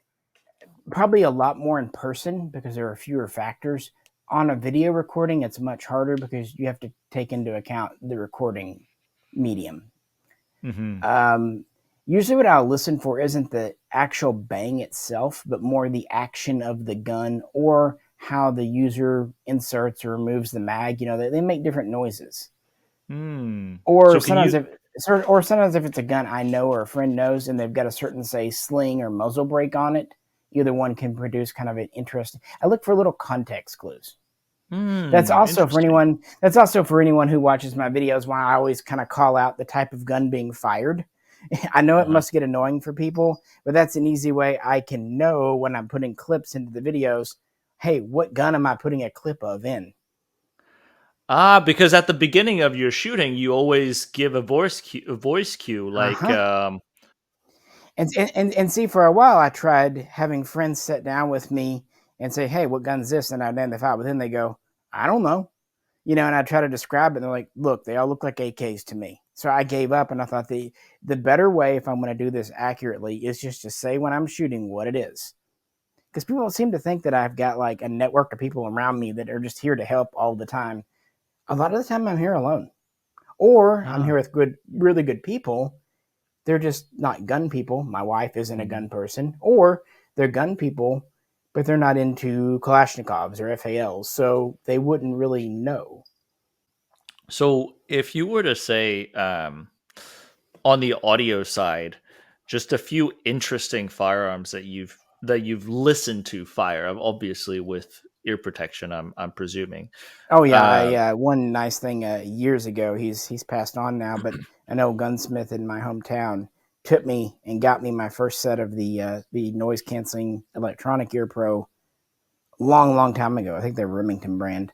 Probably a lot more in person because there are fewer factors. On a video recording, it's much harder because you have to take into account the recording medium. Hmm. Um, Usually, what I'll listen for isn't the actual bang itself, but more the action of the gun or how the user inserts or removes the mag. They make different noises. Hmm. Or So can sometimes you? if or sometimes if it's a gun I know or a friend knows and they've got a certain say sling or muzzle brake on it, either one can produce kind of an interesting. I look for little context clues. Interesting. That's also for anyone who watches my videos why I always kind of call out the type of gun being fired. I know it Uh-huh. must get annoying for people, but that's an easy way I can know when I'm putting clips into the videos. Hey, what gun am I putting a clip of in? Ah, because at the beginning of your shooting, you always give a voice cue, Uh like, huh. And see, for a while, I tried having friends sit down with me and say, "Hey, what gun's this?" And I identify, but then they go, "I don't know." And I try to describe it, and they're like, "Look, they all look like AKs to me." So I gave up, and I thought the better way, if I'm going to do this accurately, is just to say when I'm shooting what it is, because people seem to think that I've got like a network of people around me that are just here to help all the time. A lot of the time, I'm here alone, or I'm ah, here with really good people. They're just not gun people. My wife isn't a mhm. gun person, or they're gun people, but they're not into Kalashnikovs or FALs, so they wouldn't really know. So if you were to say, on the audio side, just a few interesting firearms that you've listened to fire, obviously with ear protection, I'm presuming. Oh yeah, I Um, one nice thing years ago. He's passed on now, but an old gunsmith in my hometown took me and got me my first set of the noise canceling electronic ear pro long time ago. I think they're Remington brand,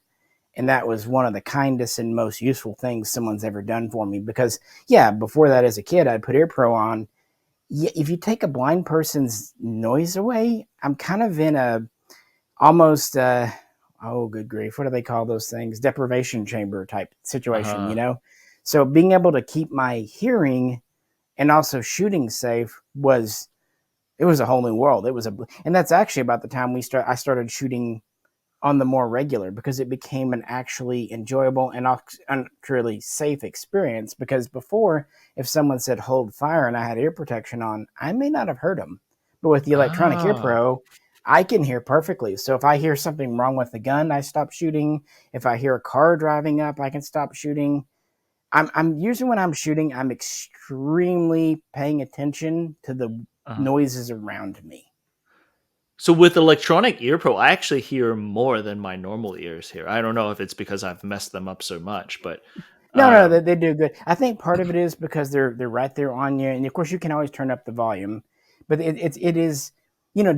and that was one of the kindest and most useful things someone's ever done for me. Because yeah, before that as a kid, I'd put ear pro on. Yeah, if you take a blind person's noise away, I'm kind of in a almost oh good grief, what do they call those things, deprivation chamber type situation, uh-huh. so being able to keep my hearing and also shooting safe was it was a whole new world. And that's actually about the time I started shooting on the more regular, because it became an actually enjoyable and truly safe experience. Because before, if someone said hold fire and I had ear protection on, I may not have heard them. But with the electronic ear Ah, pro, I can hear perfectly. So if I hear something wrong with the gun, I stop shooting. If I hear a car driving up, I can stop shooting. I'm usually when I'm shooting, I'm extremely paying attention to the uh-huh. noises around me. So with electronic ear pro, I actually hear more than my normal ears hear. I don't know if it's because I've messed them up so much, but No, um, they do good. I think part of it is because they're right there on you, and of course you can always turn up the volume. But it is,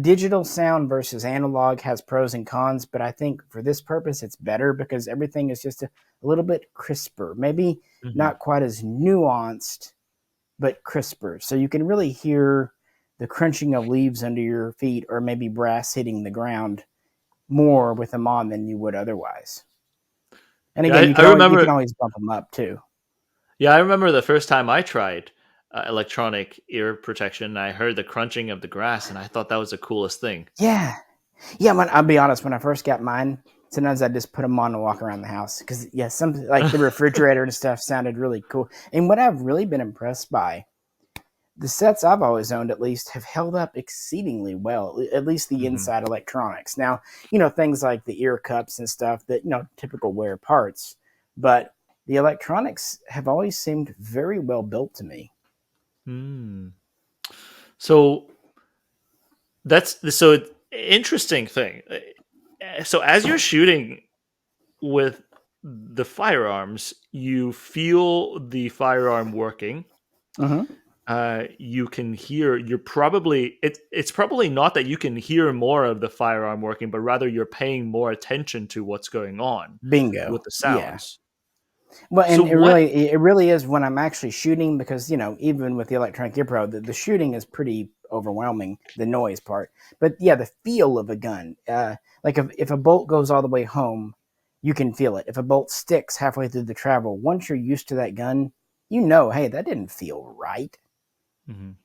digital sound versus analog has pros and cons. But I think for this purpose, it's better because everything is just a little bit crisper. Maybe mhm. not quite as nuanced, but crisper. So you can really hear the crunching of leaves under your feet, or maybe brass hitting the ground more with them on than you would otherwise. And Yeah, again, I you can remember. always bump them up too. Yeah, I remember the first time I tried electronic ear protection. I heard the crunching of the grass, and I thought that was the coolest thing. Yeah. Yeah, I'll be honest, when I first got mine, sometimes I just put them on and walk around the house because yeah, some like the refrigerator and stuff sounded really cool. And what I've really been impressed by, the sets I've always owned at least have held up exceedingly well. At least the Hmm. inside electronics. Now, things like the ear cups and stuff that typical wear parts, but the electronics have always seemed very well built to me. Hmm. So so interesting thing. So as you're shooting with the firearms, you feel the firearm working. Hmm. You can hear. It's probably not that you can hear more of the firearm working, but rather you're paying more attention to what's going on with Bingo. the Yeah. sounds. Well, So and what? it really is when I'm actually shooting, because even with the electronic gear pro, the shooting is pretty overwhelming, the noise part. But yeah, the feel of a gun, like if a bolt goes all the way home, you can feel it. If a bolt sticks halfway through the travel, once you're used to that gun, hey, that didn't feel right. Mhm.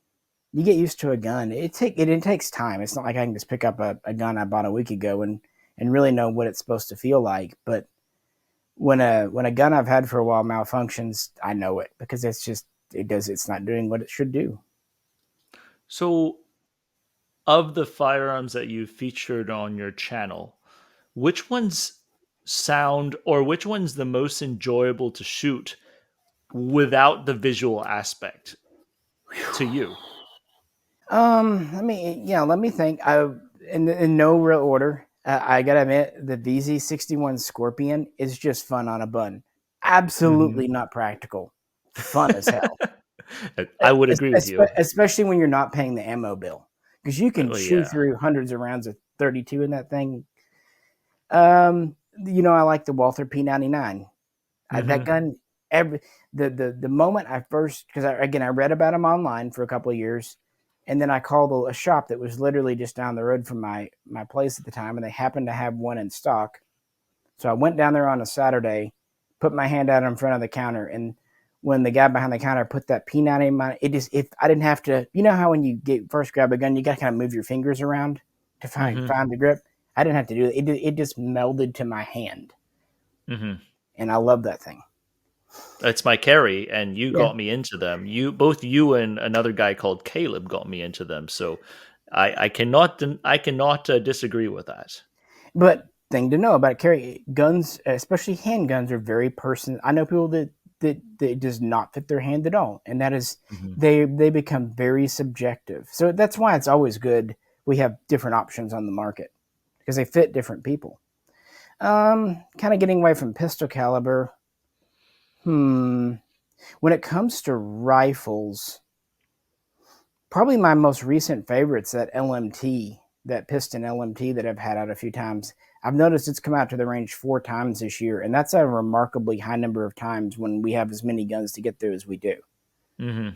You get used to a gun. It takes time. It's not like I can just pick up a gun I bought a week ago and really know what it's supposed to feel like. But when a gun I've had for a while malfunctions, I know it because it's not doing what it should do. So of the firearms that you featured on your channel, which ones which one's the most enjoyable to shoot without the visual aspect to you? Let me think. In no real order. I gotta admit, the VZ61 Scorpion is just fun on a bun. Hmm. Absolutely not practical. Fun as hell. I would agree with you. Especially when you're not paying the ammo bill, because you can Oh, chew yeah. through hundreds of rounds of 32 in that thing. I like the Walther P99. That Hmm. gun, every the moment I first, because I read about them online for a couple of years, and then I called a shop that was literally just down the road from my place at the time, and they happened to have one in stock. So I went down there on a Saturday, put my hand out in front of the counter, and when the guy behind the counter put that P90 in my, it just, if I didn't have to, you know how when you get first grab a gun, you got to kind of move your fingers around to Hmm. find the grip. I didn't have to do it. It just melded to my hand, Hmm. and I love that thing. It's my carry, and you Yeah, got me into them. You and another guy called Caleb got me into them. So I cannot disagree with that. but thing to know about carry guns, especially handguns, are very person. I know people that it does not fit their hand at all, and that is Hmm. they become very subjective. So that's why it's always good we have different options on the market because they fit different people. Kind of getting away from pistol caliber. Hmm. When it comes to rifles, probably my most recent favorite's that LMT, that piston LMT that I've had out a few times. I've noticed it's come out to the range 4 times this year, and that's a remarkably high number of times when we have as many guns to get through as we do. Hmm.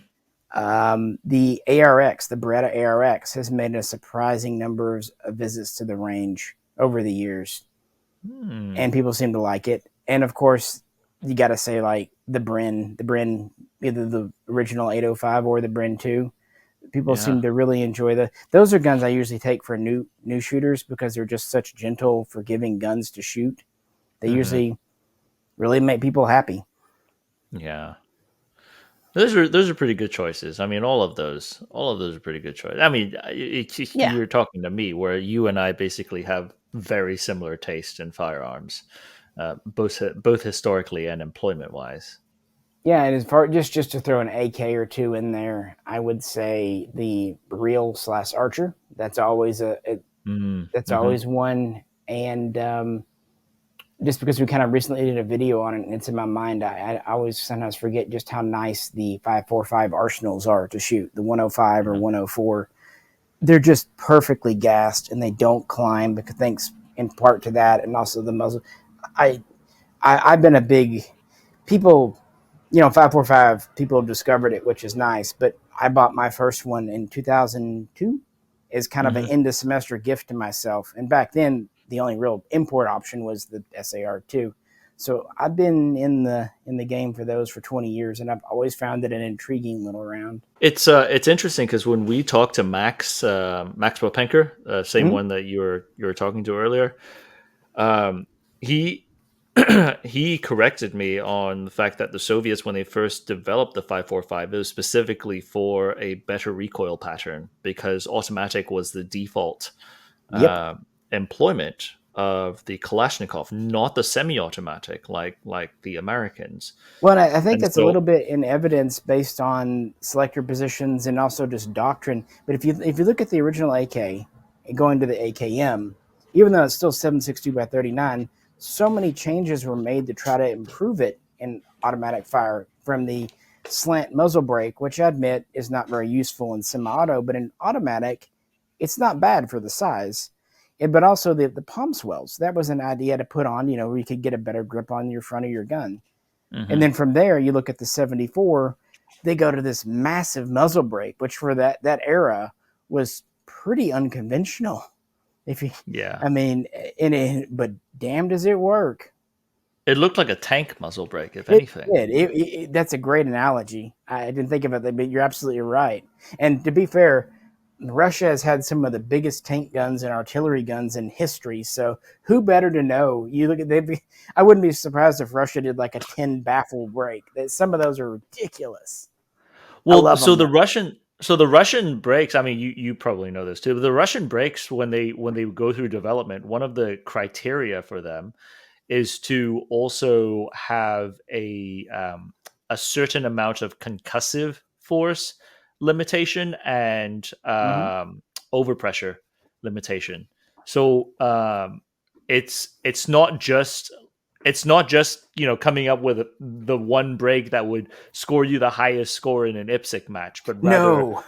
The ARX, the Beretta ARX, has made a surprising number of visits to the range over the years, Hmm. and people seem to like it. And of course, you got to say like the Bren, either the original 805 or the Bren 2. People Yeah. seem to really enjoy those are guns I usually take for new shooters because they're just such gentle, forgiving guns to shoot. They Hmm. usually really make people happy. Yeah. Those are pretty good choices. I mean, all of those are pretty good choices. I mean, Yeah, you're talking to me, where you and I basically have very similar taste in firearms, both historically and employment wise. yeah. And as far just to throw an AK or two in there, I would say the real slash archer. That's Mm-hmm. always one. And just because we kind of recently did a video on it, and it's in my mind, I always sometimes forget just how nice the 545 arsenals are to shoot. The 105 or Yeah. 104, they're just perfectly gassed and they don't climb because thanks in part to that and also the muzzle. I, I've been a big people, 545 people have discovered it, which is nice. But I bought my first one in 2002 as kind of an Hmm. end of semester gift to myself. And back then, the only real import option was the SAR2. So I've been in the game for those for 20 years, and I've always found it an intriguing little round. It's interesting because when we talked to Max Popenker, same Mm-hmm. one that you were talking to earlier, he he corrected me on the fact that the Soviets, when they first developed the 545, it was specifically for a better recoil pattern because automatic was the default Yep. uh, employment of the Kalashnikov, not the semi-automatic like the Americans. Well, I think And that's a so, little bit in evidence based on selector positions and also just doctrine. But if you look at the original AK and going to the AKM, even though it's still 7.62 by 39, so many changes were made to try to improve it in automatic fire from the slant muzzle brake, which I admit is not very useful in semi-auto, but in automatic, it's not bad for the size. But also the palm swells. That was an idea to put on, where you could get a better grip on your front of your gun. And mhm, then from there, you look at the 74, they go to this massive muzzle brake, which for that era was pretty unconventional. If you, yeah, I mean, but damn, does it work? it looked like a tank muzzle brake, if It anything. did. That's a great analogy. I didn't think of it, but you're absolutely right. And to be fair, Russia has had some of the biggest tank guns and artillery guns in history. So who better to know? You look at they. I wouldn't be surprised if Russia did like a 10 baffle break. Some of those are ridiculous. I Well, love so them the though. Russian brakes. I mean, you probably know this too. But the Russian brakes, when they go through development, one of the criteria for them is to also have a certain amount of concussive force limitation and Hmm. overpressure limitation. So it's not just coming up with the one break that would score you the highest score in an IPSC match, but rather, No.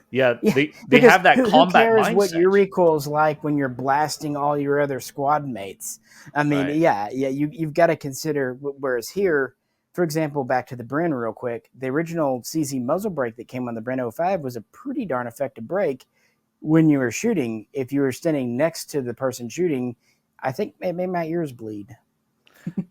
yeah, Yeah, they because have that who combat cares what your mindset, recoil's like when you're blasting all your other squad mates? I mean, right? yeah, you've got to consider. Whereas here, for example, back to the Bren real quick, the original CZ muzzle brake that came on the Bren 05 was a pretty darn effective brake when you were shooting. If you were standing next to the person shooting, I think it made my ears bleed.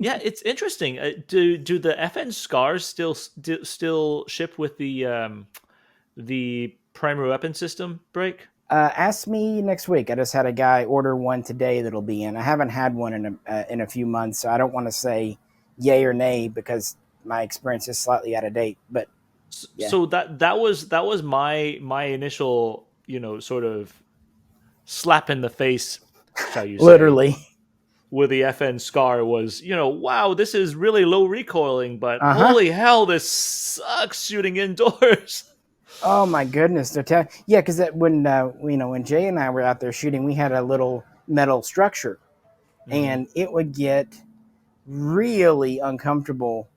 Yeah, it's interesting. Do the FN scars still ship with the primary weapon system break? Ask me next week. I just had a guy order one today that'll be in. I haven't had one in a few months, so I don't want to say yay or nay because my experience is slightly out of date. But yeah, So that was my initial sort of slap in the face, shall you say, literally. with the FN scar was, wow, this is really low recoiling, but Uh huh. holy hell, this sucks shooting indoors. Oh my goodness. Yeah, because when when Jay and I were out there shooting, we had a little metal structure, Hmm. and it would get really uncomfortable.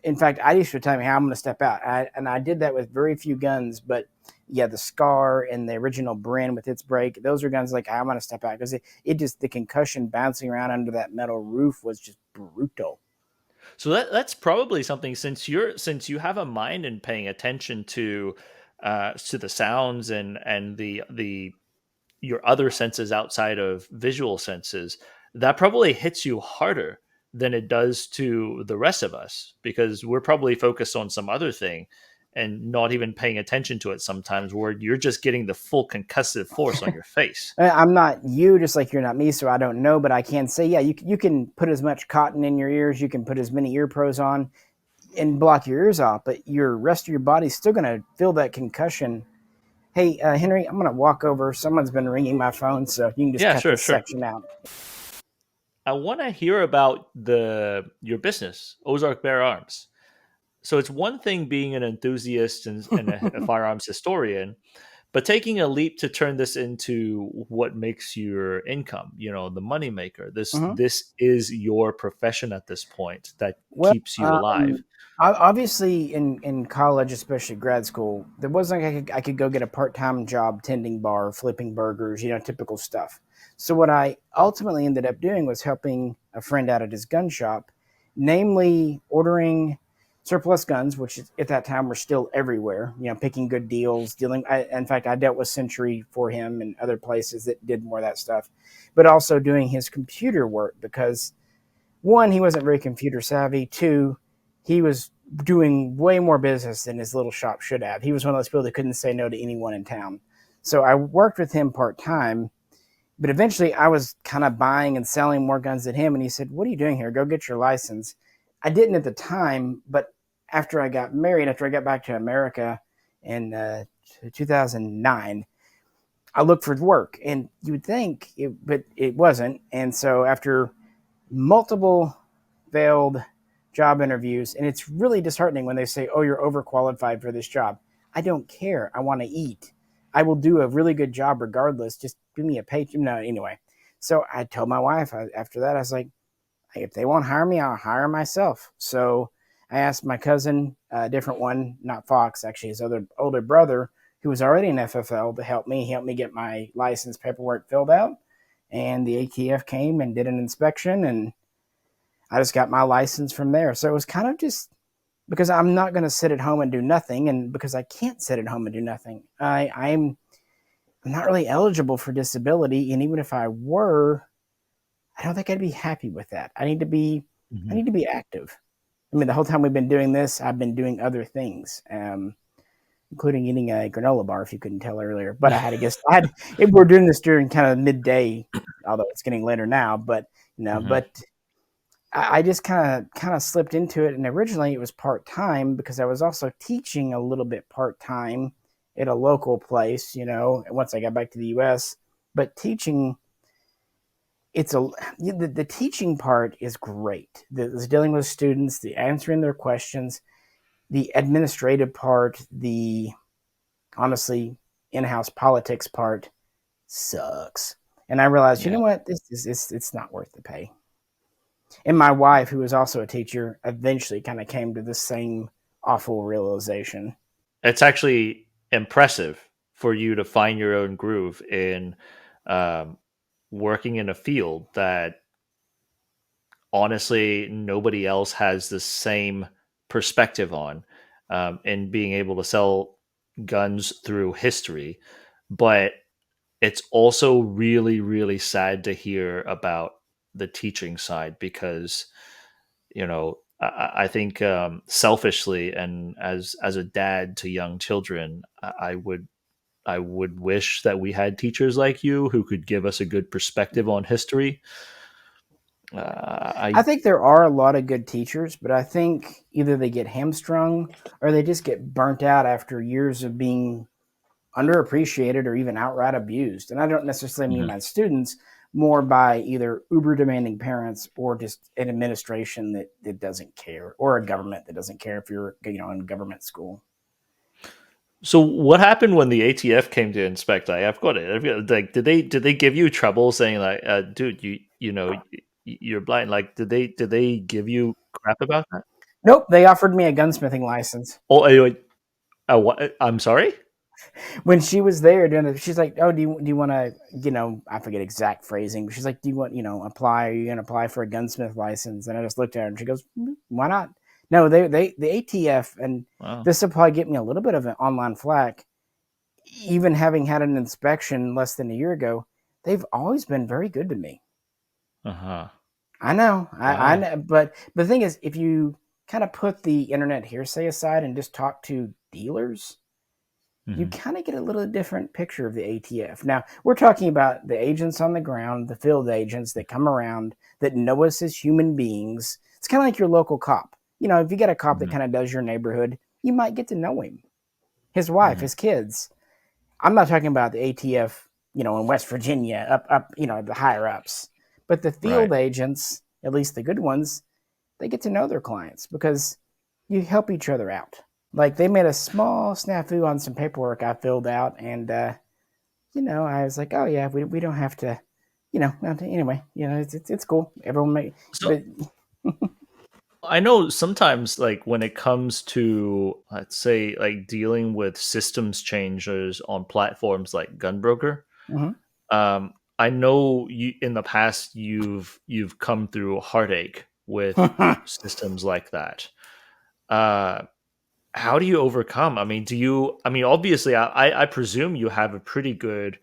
In fact, I used to tell me how I'm going to step out, and I did that with very few guns. But yeah, the Scar and the original Bren with its brake, those are guns like I'm going to step out because it just the concussion bouncing around under that metal roof was just brutal. So that's probably something, since you have a mind and paying attention to the sounds and the your other senses outside of visual senses, that probably hits you harder than it does to the rest of us, because we're probably focused on some other thing and not even paying attention to it sometimes, where you're just getting the full concussive force on your face. I'm not you, just like you're not me, so I don't know. But I can say, yeah, you can put as much cotton in your ears, you can put as many ear pros on and block your ears off, but your rest of your body's still going to feel that concussion. Hey, Henry, I'm going to walk over. Someone's been ringing my phone, so you can just Yeah, cut sure, this sure. section out. I want to hear about the your business, Ozark Bear Arms. So it's one thing being an enthusiast and a firearms historian, but taking a leap to turn this into what makes your income, the money maker. This Hmm. this is your profession at this point that Well, keeps you alive. obviously in college, especially grad school, there wasn't like I could go get a part time job tending bar, flipping burgers, typical stuff. So what I ultimately ended up doing was helping a friend out at his gun shop, namely ordering surplus guns, which at that time were still everywhere. Picking good deals, dealing. In fact, I dealt with Century for him and other places that did more of that stuff, but also doing his computer work because one, he wasn't very computer savvy. Two, he was doing way more business than his little shop should have. He was one of those people that couldn't say no to anyone in town. So I worked with him part time, but eventually I was kind of buying and selling more guns than him. And he said, "What are you doing here? Go get your license." I didn't at the time, but after I got married, after I got back to America in 2009, I looked for work. And you would think, but it wasn't. And so after multiple failed job interviews, and it's really disheartening when they say, "Oh, you're overqualified for this job." I don't care. I want to eat. I will do a really good job regardless. Just give me a paycheck. No, anyway. So I told my wife after that, I was like, if they won't hire me, I'll hire myself. So I asked my cousin, a different one, not Fox, actually, his other older brother, who was already in FFL, to help me. He helped me get my license paperwork filled out. And the ATF came and did an inspection, and I just got my license from there. So it was kind of just because I'm not going to sit at home and do nothing, and because I can't sit at home and do nothing, I'm not really eligible for disability, and even if I were, I don't think I'd be happy with that. I Mhm. need to be active. I mean, the whole time we've been doing this, I've been doing other things, including eating a granola bar, if you couldn't tell earlier. But I had to guess, we're doing this during kind of midday, although it's getting later now. But Mhm. but I just kind of slipped into it, and originally it was part time because I was also teaching a little bit part time at a local place. Once I got back to the U.S., but teaching it's the teaching part is great. The dealing with students, the answering their questions. the administrative part, the honestly in-house politics part sucks. And I realized, you Yeah. know what, this is it's not worth the pay. And my wife, who was also a teacher, eventually kind of came to the same awful realization. It's actually impressive for you to find your own groove in um, working in a field that honestly nobody else has the same perspective on, and being able to sell guns through history. But it's also really, really sad to hear about the teaching side because, I think selfishly and as a dad to young children, I would wish that we had teachers like you who could give us a good perspective on history. I I think there are a lot of good teachers, but I think either they get hamstrung or they just get burnt out after years of being underappreciated or even outright abused. And I don't necessarily mean Mhm. by students, more by either uber demanding parents or just an administration that doesn't care, or a government that doesn't care if you're in government school. So what happened when the ATF came to inspect? I've got it. Like, did they give you trouble saying like, dude, you're blind? Like, did they give you crap about that? Nope, they offered me a gunsmithing license. Oh, wait, what? I'm sorry. When she was there doing it, she's like, "Oh, do you want to, I forget exact phrasing, but she's like, do you want, apply? Are you going to apply for a gunsmith license?" And I just looked at her and she goes, "Why not?" No, the ATF, and Wow. this will probably get me a little bit of an online flack. Even having had an inspection less than a year ago, they've always been very good to me. Uh huh. I know, I Wow. know, but the thing is, if you kind of put the internet hearsay aside and just talk to dealers, you Hmm. kind of get a little different picture of the ATF. Now, we're talking about the agents on the ground, the field agents that come around that know us as human beings. It's kind of like your local cop. If you get a cop that Hmm. kind of does your neighborhood, you might get to know him, his wife, Hmm. his kids. I'm not talking about the ATF, in West Virginia, up, the higher ups. But the Right. field agents, at least the good ones, they get to know their clients because you help each other out. Like they made a small snafu on some paperwork I filled out, and I was like, oh yeah, we don't have to, anyway, it's cool. Everyone may, So but I know sometimes, like when it comes to, let's say, like dealing with systems changes on platforms like Gunbroker, mhm. I know you in the past you've come through heartache with systems like that. Uh, how do you overcome? I mean, obviously, I presume you have a pretty good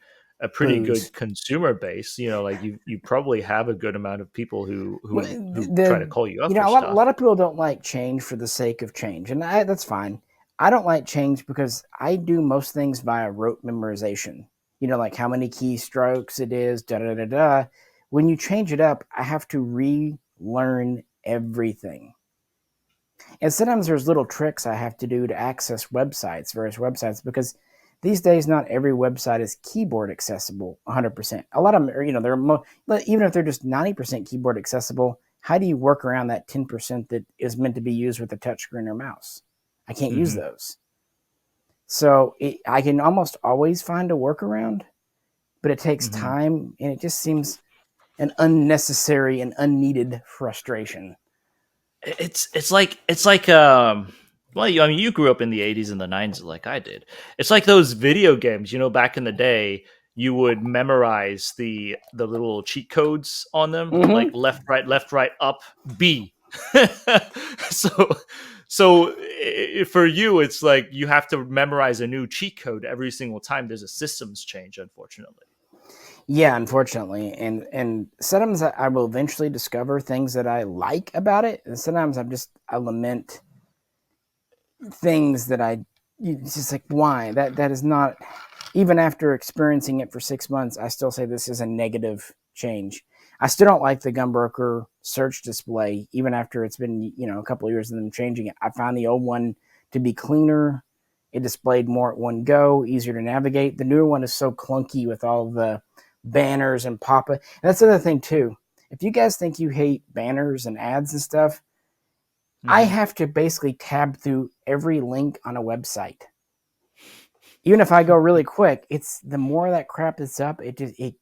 Booze. consumer base. Like you probably have a good amount of people who Well, who who try to the call you up a for lot, a stuff. lot of people don't like change for the sake of change, and that's fine. I don't like change because I do most things via rote memorization. Like how many keystrokes it is, da da da da. When you change it up, I have to relearn everything. And sometimes there's little tricks I have to do to access various websites, because these days not every website is keyboard accessible 100%. A lot of them are, even if they're just 90% keyboard accessible, how do you work around that 10% that is meant to be used with a touchscreen or mouse? I can't use Hmm. those. So I can almost always find a workaround, but it takes Hmm. time and it just seems an unnecessary and unneeded frustration. It's like well, you grew up in the 80s and the 90s like I did. It's like those video games, back in the day, you would memorize the little cheat codes on them, like Mm-hmm. left right up B. so for you it's like you have to memorize a new cheat code every single time there's a systems change, unfortunately. Yeah, unfortunately, and sometimes I will eventually discover things that I like about it, and sometimes I lament things that it's just like, why that is not, even after experiencing it for 6 months, I still say this is a negative change. I still don't like the Gunbroker search display, even after it's been a couple of years of them changing it. I found the old one to be cleaner. It displayed more at one go, easier to navigate. The newer one is so clunky with all the banners and pop up. And that's the other thing too. If you guys think you hate banners and ads and stuff, I Hmm. have to basically tab through every link on a website. Even if I go really quick, it's the more that crap that's up, it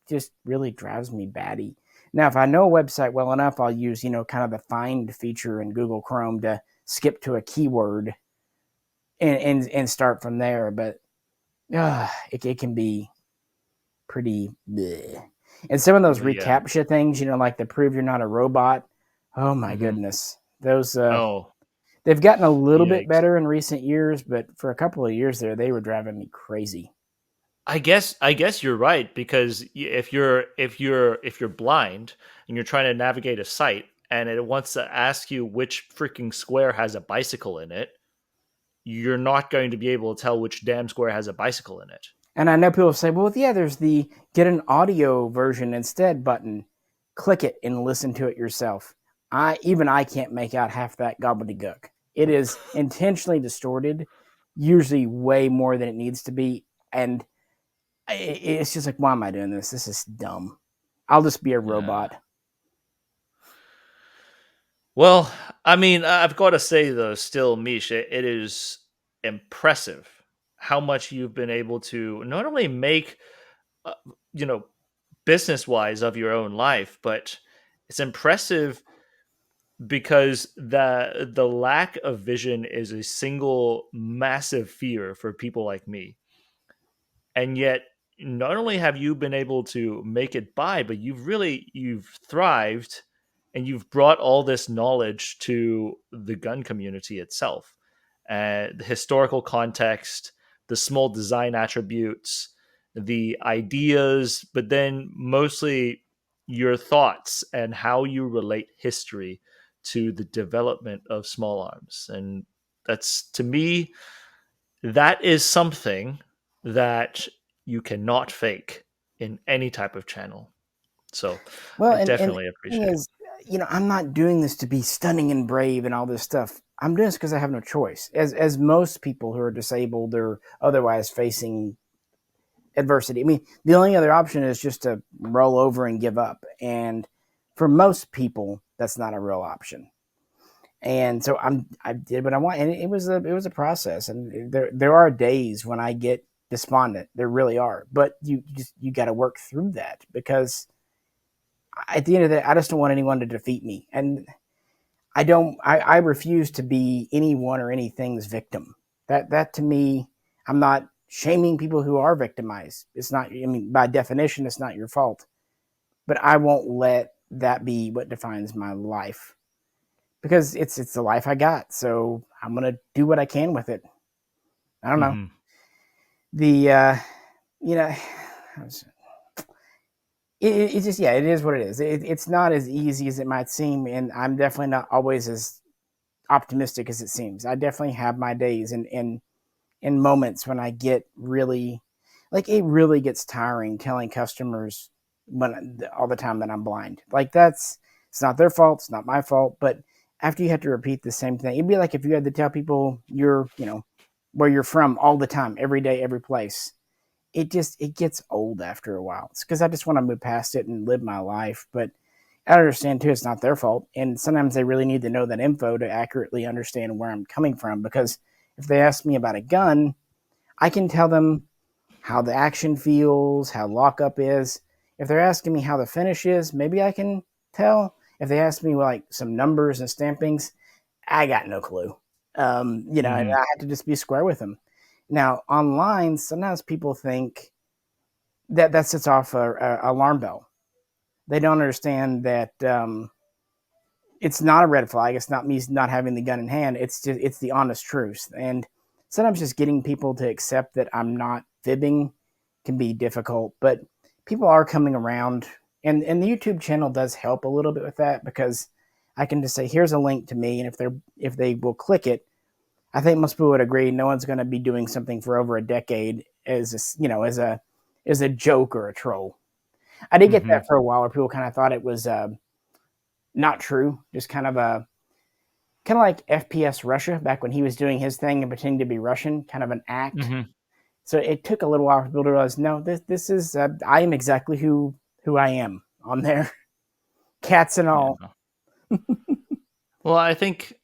just really drives me batty. Now, if I know a website well enough, I'll use kind of the find feature in Google Chrome to skip to a keyword and start from there. But it can be pretty bleh. And some of those Yeah. reCAPTCHA things, like the prove you're not a robot. Oh my Hmm. goodness, those Oh, they've gotten a little bit yikes. better in recent years, but for a couple of years there, they were driving me crazy. I guess you're right because if you're blind and you're trying to navigate a site and it wants to ask you which freaking square has a bicycle in it, you're not going to be able to tell which damn square has a bicycle in it. And I know people say, well, yeah, there's the get an audio version instead button. Click it and listen to it yourself. I can't make out half that gobbledygook. It is intentionally distorted, usually way more than it needs to be. And it's just like, why am I doing this? This is dumb. I'll just be a Yeah. robot. Well, I mean, I've got to say though, still, Mish, it is impressive how much you've been able to not only make, uh, you know, business wise of your own life, but it's impressive because the lack of vision is a single massive fear for people like me. And yet not only have you been able to make it by, but you've thrived and you've brought all this knowledge to the gun community itself, the historical context, the small design attributes, the ideas, but then mostly your thoughts and how you relate history to the development of small arms. And that's, to me, that is something that you cannot fake in any type of channel. So Well, I and the definitely thing appreciate it. is, I'm not doing this to be stunning and brave and all this stuff. I'm doing this because I have no choice. As most people who are disabled or otherwise facing adversity. I mean, the only other option is just to roll over and give up. And for most people, that's not a real option. And so I did what I want, and it was a process. And there are days when I get despondent. There really are, but you got to work through that because at the end of the day, I just don't want anyone to defeat me, and I don't. I refuse to be anyone or anything's victim. That to me, I'm not shaming people who are victimized. It's not. I mean, by definition, it's not your fault. But I won't let that be what defines my life because it's the life I got. So I'm gonna do what I can with it. I don't know. Hmm. The you know, it's just yeah, it is what it is. It's not as easy as it might seem, and I'm definitely not always as optimistic as it seems. I definitely have my days and moments when I get really like it really gets tiring telling customers when all the time that I'm blind. Like that's it's not their fault, it's not my fault, but after you have to repeat the same thing, it'd be like if you had to tell people where you're from all the time, every day, every place. It gets old after a while. It's because I just want to move past it and live my life, but I understand too it's not their fault, and sometimes they really need to know that info to accurately understand where I'm coming from. Because if they ask me about a gun, I can tell them how the action feels, how lockup is. If they're asking me how the finish is, maybe I can tell. If they ask me like some numbers and stampings, I got no clue. And Hmm. I had to just be square with them. Now online, sometimes people think that sets off a alarm bell. They don't understand that it's not a red flag. It's not me not having the gun in hand. It's the honest truth. And sometimes just getting people to accept that I'm not fibbing can be difficult. But people are coming around, and the YouTube channel does help a little bit with that because I can just say here's a link to me, and if they will click it, I think most people would agree. No one's going to be doing something for over a decade as a joke or a troll. I did get that Hmm. for a while, where people kind of thought it was not true, just kind of like FPS Russia back when he was doing his thing and pretending to be Russian, kind of an act. Hmm. So it took a little while for people to realize, no, this is I am exactly who I am on there, cats and all. Yeah. Well, I think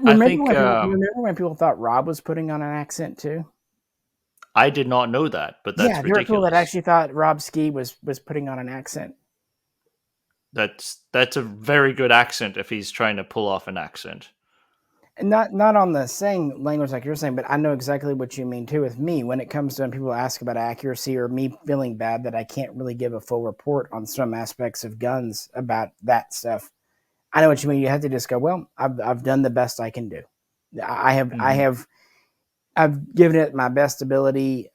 I Remember think when people thought Rob was putting on an accent too? I did not know that, but Yeah, that's there were people that ridiculous. actually thought Rob Ski was putting on an accent. That's a very good accent if he's trying to pull off an accent. And not on the saying language like you're saying, but I know exactly what you mean too with me when it comes to when people ask about accuracy or me feeling bad that I can't really give a full report on some aspects of guns about that stuff. I know what you mean. You have to just go, well, I've done the best I can do. Hmm. I've given it my best ability,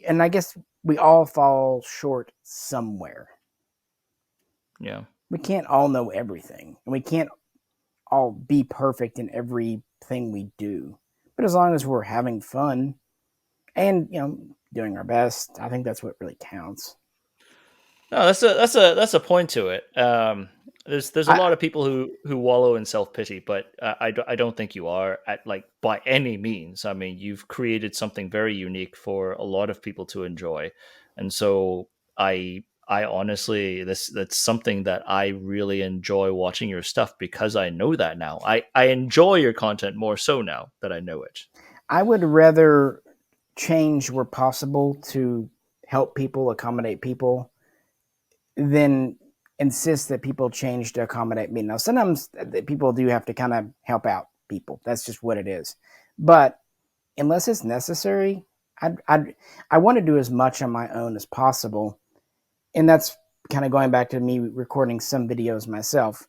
and I guess we all fall short somewhere. Yeah. We can't all know everything, and we can't all be perfect in everything we do. But as long as we're having fun and doing our best, I think that's what really counts. No, that's a point to it. There's a I lot of people who wallow in self pity, but I don't think you are at like by any means. I mean, you've created something very unique for a lot of people to enjoy, and so I honestly that's something that I really enjoy watching your stuff because I know that now. I enjoy your content more so now that I know it. I would rather change where possible to help people, accommodate people, than insist that people change to accommodate me. Now, sometimes people do have to kind of help out people. That's just what it is. But unless it's necessary, I want to do as much on my own as possible. And that's kind of going back to me recording some videos myself.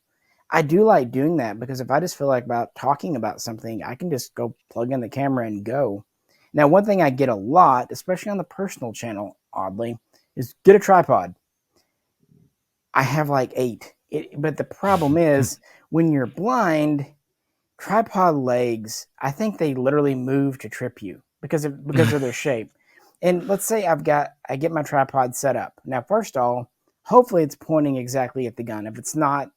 I do like doing that because if I just feel like about talking about something, I can just go plug in the camera and go. Now, one thing I get a lot, especially on the personal channel, oddly, is get a tripod. I have like 8. But the problem is when you're blind, tripod legs, I think they literally move to trip you because of their shape. And let's say I get my tripod set up. Now, first of all, hopefully it's pointing exactly at the gun. If it's not,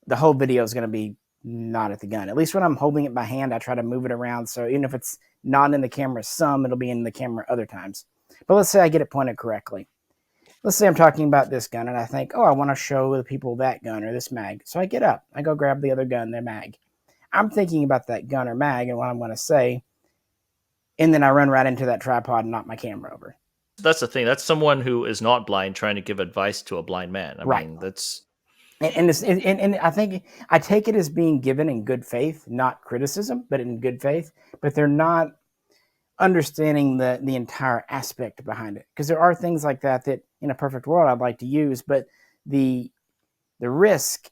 the whole video is going to be not at the gun. At least when I'm holding it by hand, I try to move it around. So even if it's not in the camera some, it'll be in the camera other times. But let's say I get it pointed correctly. Let's say I'm talking about this gun and I think, oh, I want to show the people that gun or this mag. So I get up, I go grab the other gun, the mag. I'm thinking about that gun or mag and what I'm going to say, and then I run right into that tripod and knock my camera over. That's the thing. That's someone who is not blind trying to give advice to a blind man. I Right. mean, that's And I think I take it as being given in good faith, not criticism, but in good faith. But they're not understanding the entire aspect behind it because there are things like that in a perfect world I'd like to use, but the the risk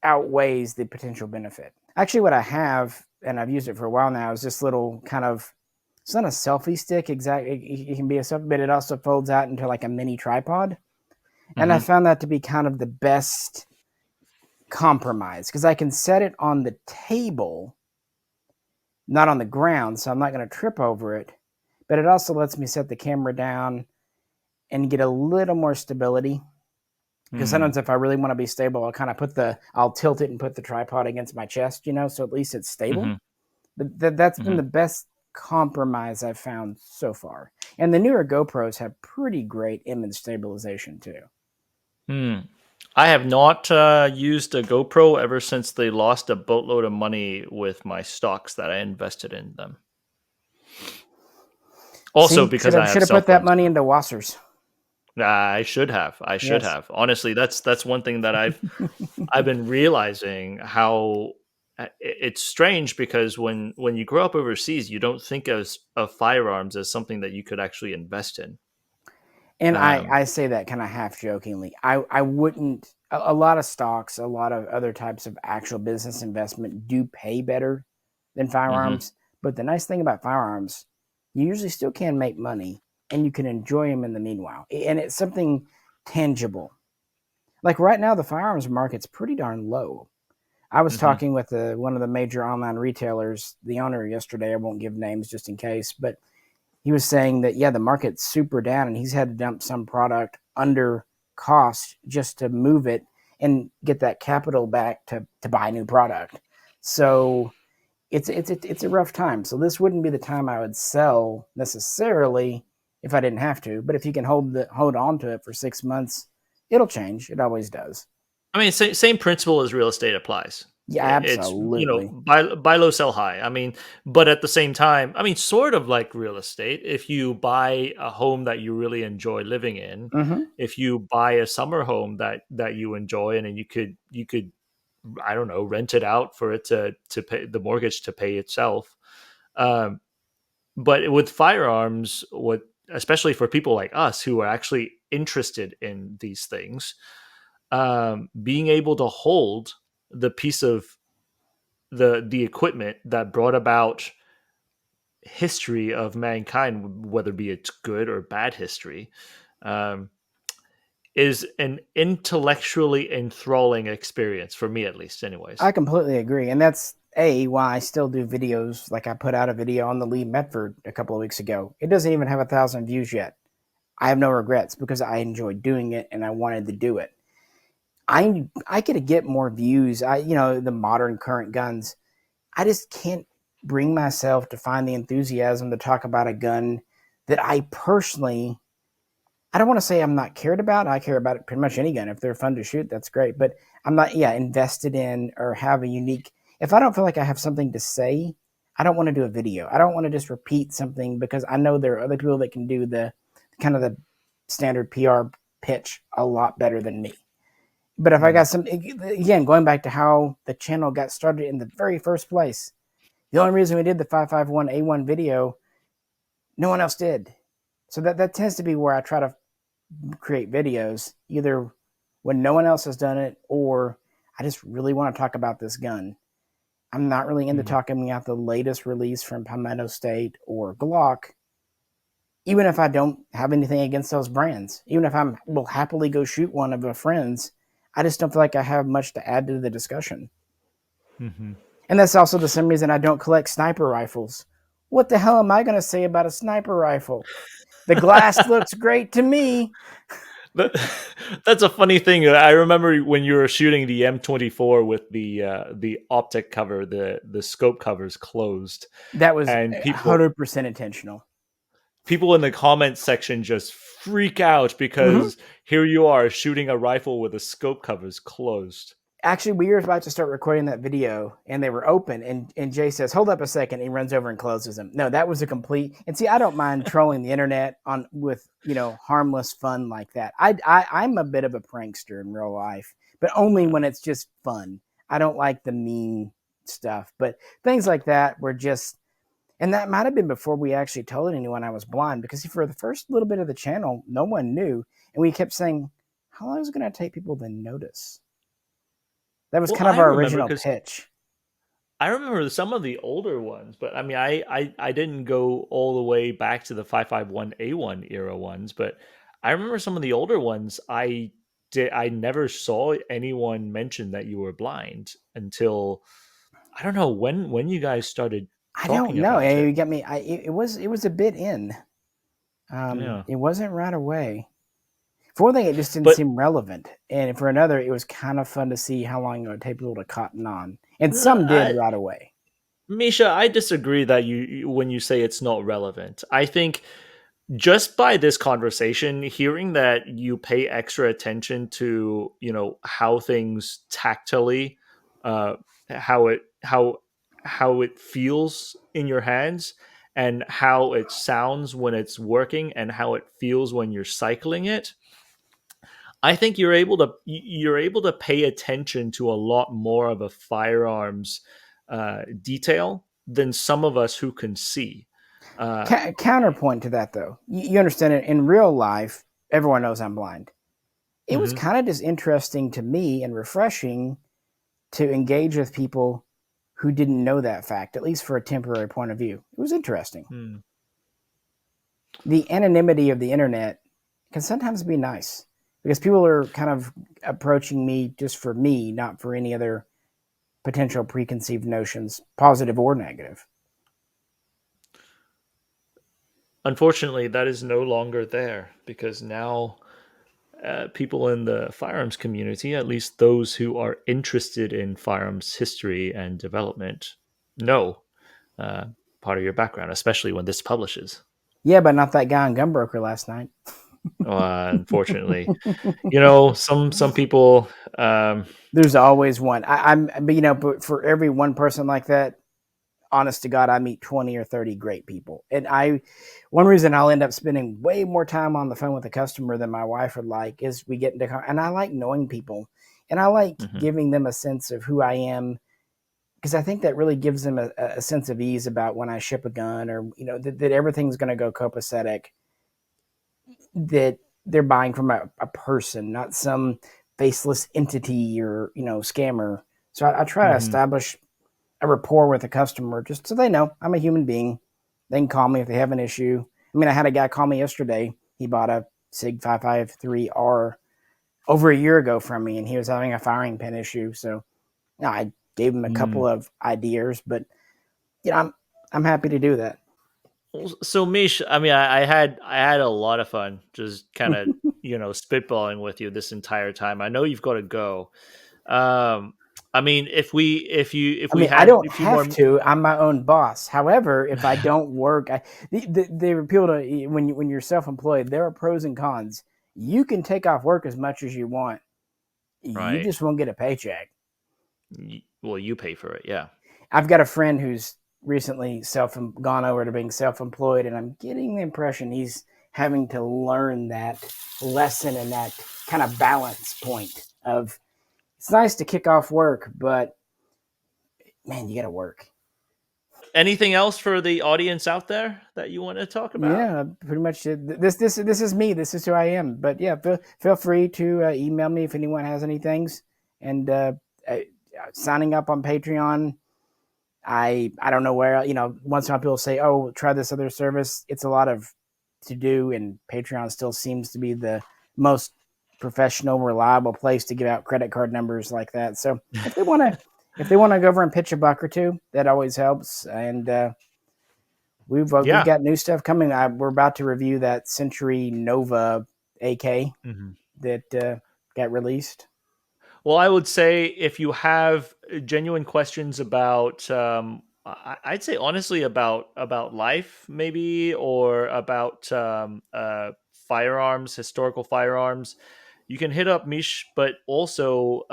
outweighs the potential benefit. Actually, what I have, and I've used it for a while now, is this little kind of, it's not a selfie stick exactly. It can be a selfie, but it also folds out into like a mini tripod. And I mhm. found that to be kind of the best compromise because I can set it on the table, not on the ground, so I'm not going to trip over it. But it also lets me set the camera down and get a little more stability. Because Hmm. sometimes if I really want to be stable, I'll tilt it and put the tripod against my chest, so at least it's stable. Hmm. But that's been Hmm. the best compromise I've found so far. And the newer GoPros have pretty great image stabilization too. Hmm. I have not used a GoPro ever since they lost a boatload of money with my stocks that I invested in them. Also, See, because I should have have cell put that phones money now. into Wassers. I should have. I should Yes. have. Honestly, that's one thing that I've been realizing how it's strange because when you grow up overseas, you don't think of firearms as something that you could actually invest in. And Um, I say that kind of half jokingly. I wouldn't, a lot of stocks, a lot of other types of actual business investment do pay better than mhm. firearms. But the nice thing about firearms, you usually still can make money and you can enjoy them in the meanwhile. And it's something tangible. Like right now, the firearms market's pretty darn low. I was Mhm. talking with one of the major online retailers, the owner yesterday. I won't give names just in case, but he was saying that, yeah, the market's super down and he's had to dump some product under cost just to move it and get that capital back to buy new product. So it's a rough time. So this wouldn't be the time I would sell necessarily if I didn't have to. But if you can hold on to it for 6 months, it'll change. It always does. I mean, same principle as real estate applies. Yeah, It's, absolutely. buy low, sell high. I mean, but at the same time, I mean, sort of like real estate. If you buy a home that you really enjoy living in, Hmm. if you buy a summer home that you enjoy, and then you could, I don't know, rent it out for it to pay the mortgage to pay itself. Um, but with firearms, what especially for people like us who are actually interested in these things, being able to hold the piece of the equipment that brought about history of mankind, whether be it's good or bad history, um, is an intellectually enthralling experience for me, at least. I Anyways. completely agree, and that's why I still do videos. Like I put out a video on the Lee Metford a couple of weeks ago. It doesn't even have 1,000 views yet. I have no regrets because I enjoyed doing it and I wanted to do it. I could get more views. The modern current guns. I just can't bring myself to find the enthusiasm to talk about a gun that I personally. I don't want to say I'm not cared about. I care about it pretty much any gun. If they're fun to shoot, that's great. But I'm not, invested in or have a unique. If I don't feel like I have something to say, I don't want to do a video. I don't want to just repeat something because I know there are other people that can do the kind of the standard PR pitch a lot better than me. But if I Hmm. got some, again, going back to how the channel got started in the very first place, the only reason we did the 551A1 video, no one else did. So that tends to be where I try to create videos, either when no one else has done it or I just really want to talk about this gun. I'm not really into Hmm. talking about the latest release from Palmetto State or Glock, even if I don't have anything against those brands. Even if I will happily go shoot one of a friend's, I just don't feel like I have much to add to the discussion. Hmm. And that's also the same reason I don't collect sniper rifles. What the hell am I going to say about a sniper rifle? The glass looks great to me. That, that's a funny thing. I remember when you were shooting the M24 with the optic cover, the scope covers closed, That was and people 100% intentional. people in the comments section just freak out Mm-hmm. because here you are shooting a rifle with the scope covers closed. Actually, we were about to start recording that video and they were open. And Jay says, "Hold up a second." He runs over and closes them. No, that was a complete. And see, I don't mind trolling the internet on with harmless fun like that. I'm a bit of a prankster in real life, but only when it's just fun. I don't like the mean stuff, but things like that were just. And that might have been before we actually told anyone I was blind, because for the first little bit of the channel, no one knew, and we kept saying, "How long is it going to take people to notice?" That was Well, kind of I our remember original because pitch. I remember some of the older ones, but I mean, I didn't go all the way back to the 551A1 era ones, but I remember some of the older ones. I never saw anyone mention that you were blind until I don't know when you guys started I don't talking know. about it. You got me. It was a bit in. Yeah, It wasn't right away. For one thing, it just didn't but seem relevant, and for another, it was kind of fun to see how long it would take people to cotton on, and some did I, right away. Misha, I disagree that when you say it's not relevant. I think just by this conversation, hearing that you pay extra attention to how things tactily, uh, how it feels in your hands, and how it sounds when it's working, and how it feels when you're cycling it. I think you're able to pay attention to a lot more of a firearms detail than some of us who can see. Uh, Counterpoint to that, though, you understand it in real life. Everyone knows I'm blind. It was mhm. kind of just interesting to me and refreshing to engage with people who didn't know that fact, at least for a temporary point of view. It was interesting. Hmm. The anonymity of the internet can sometimes be nice because people are kind of approaching me just for me, not for any other potential preconceived notions, positive or negative. Unfortunately, that is no longer there because now people in the firearms community, at least those who are interested in firearms history and development, know uh, part of your background, especially when this publishes. Yeah, but not that guy on Gunbroker last night. Unfortunately, some people. Um, There's always one. But but for every one person like that, honest to God, I meet 20 or 30 great people. One reason I'll end up spending way more time on the phone with a customer than my wife would like is we get into, and I like knowing people and I like mhm, giving them a sense of who I am because I think that really gives them a sense of ease about when I ship a gun or, that everything's going to go copacetic, that they're buying from a person, not some faceless entity or, scammer. So I try to mhm. establish a rapport with a customer just so they know I'm a human being. They can call me if they have an issue. I mean, I had a guy call me yesterday. He bought a SIG 553R over a year ago from me, and he was having a firing pin issue. So I gave him a couple Mm. of ideas, but I'm happy to do that. So Mish, I mean, I had a lot of fun just kind of spitballing with you this entire time. I know you've got to go. Um, I mean, if I we mean, I had don't a few more. have to. I'm my own boss. However, if I don't work, the people to when you're self-employed, there are pros and cons. You can take off work as much as you want. You Right. just won't get a paycheck. Well, you pay for it, yeah. I've got a friend who's recently self gone over to being self-employed, and I'm getting the impression he's having to learn that lesson and that kind of balance point of it's nice to kick off work, but man, you got to work. Anything else for the audience out there that you want to talk about? Yeah, pretty much. This is me. This is who I am. But yeah, feel free to email me if anyone has any things. And uh, signing up on Patreon, I don't know where, once in a while people say, oh, try this other service. It's a lot of to do, and Patreon still seems to be the most professional, reliable place to give out credit card numbers like that. So if they want to go over and pitch a buck or two, that always helps. And we've Yeah. got new stuff coming. We're about to review that Century Nova AK Mhm. that got released. Well, I would say if you have genuine questions about, I'd say honestly about life, maybe, or about firearms, historical firearms, you can hit up Mish, but also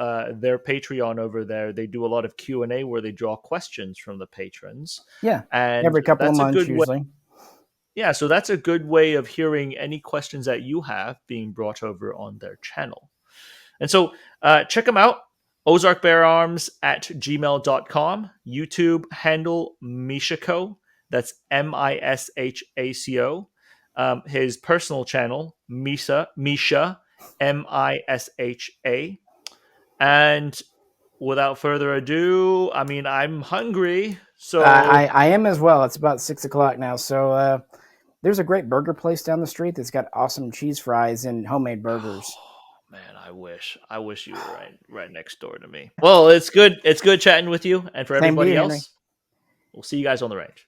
their Patreon over there. They do a lot of Q&A where they draw questions from the patrons, Yeah, and every couple of that's a months good way. usually. Yeah, so that's a good way of hearing any questions that you have being brought over on their channel. And so check them out. Ozark Bear Arms at gmail.com. YouTube handle Mishaco. That's Mishaco. His personal channel, Misha, Misha. And without further ado, I mean, I'm hungry. So, I am as well. It's about 6 o'clock now, so there's a great burger place down the street that's got awesome cheese fries and homemade burgers. man, I wish you were right next door to me. Well, it's good chatting with you, and for Same to everybody you, Henry. else, we'll see you guys on the range.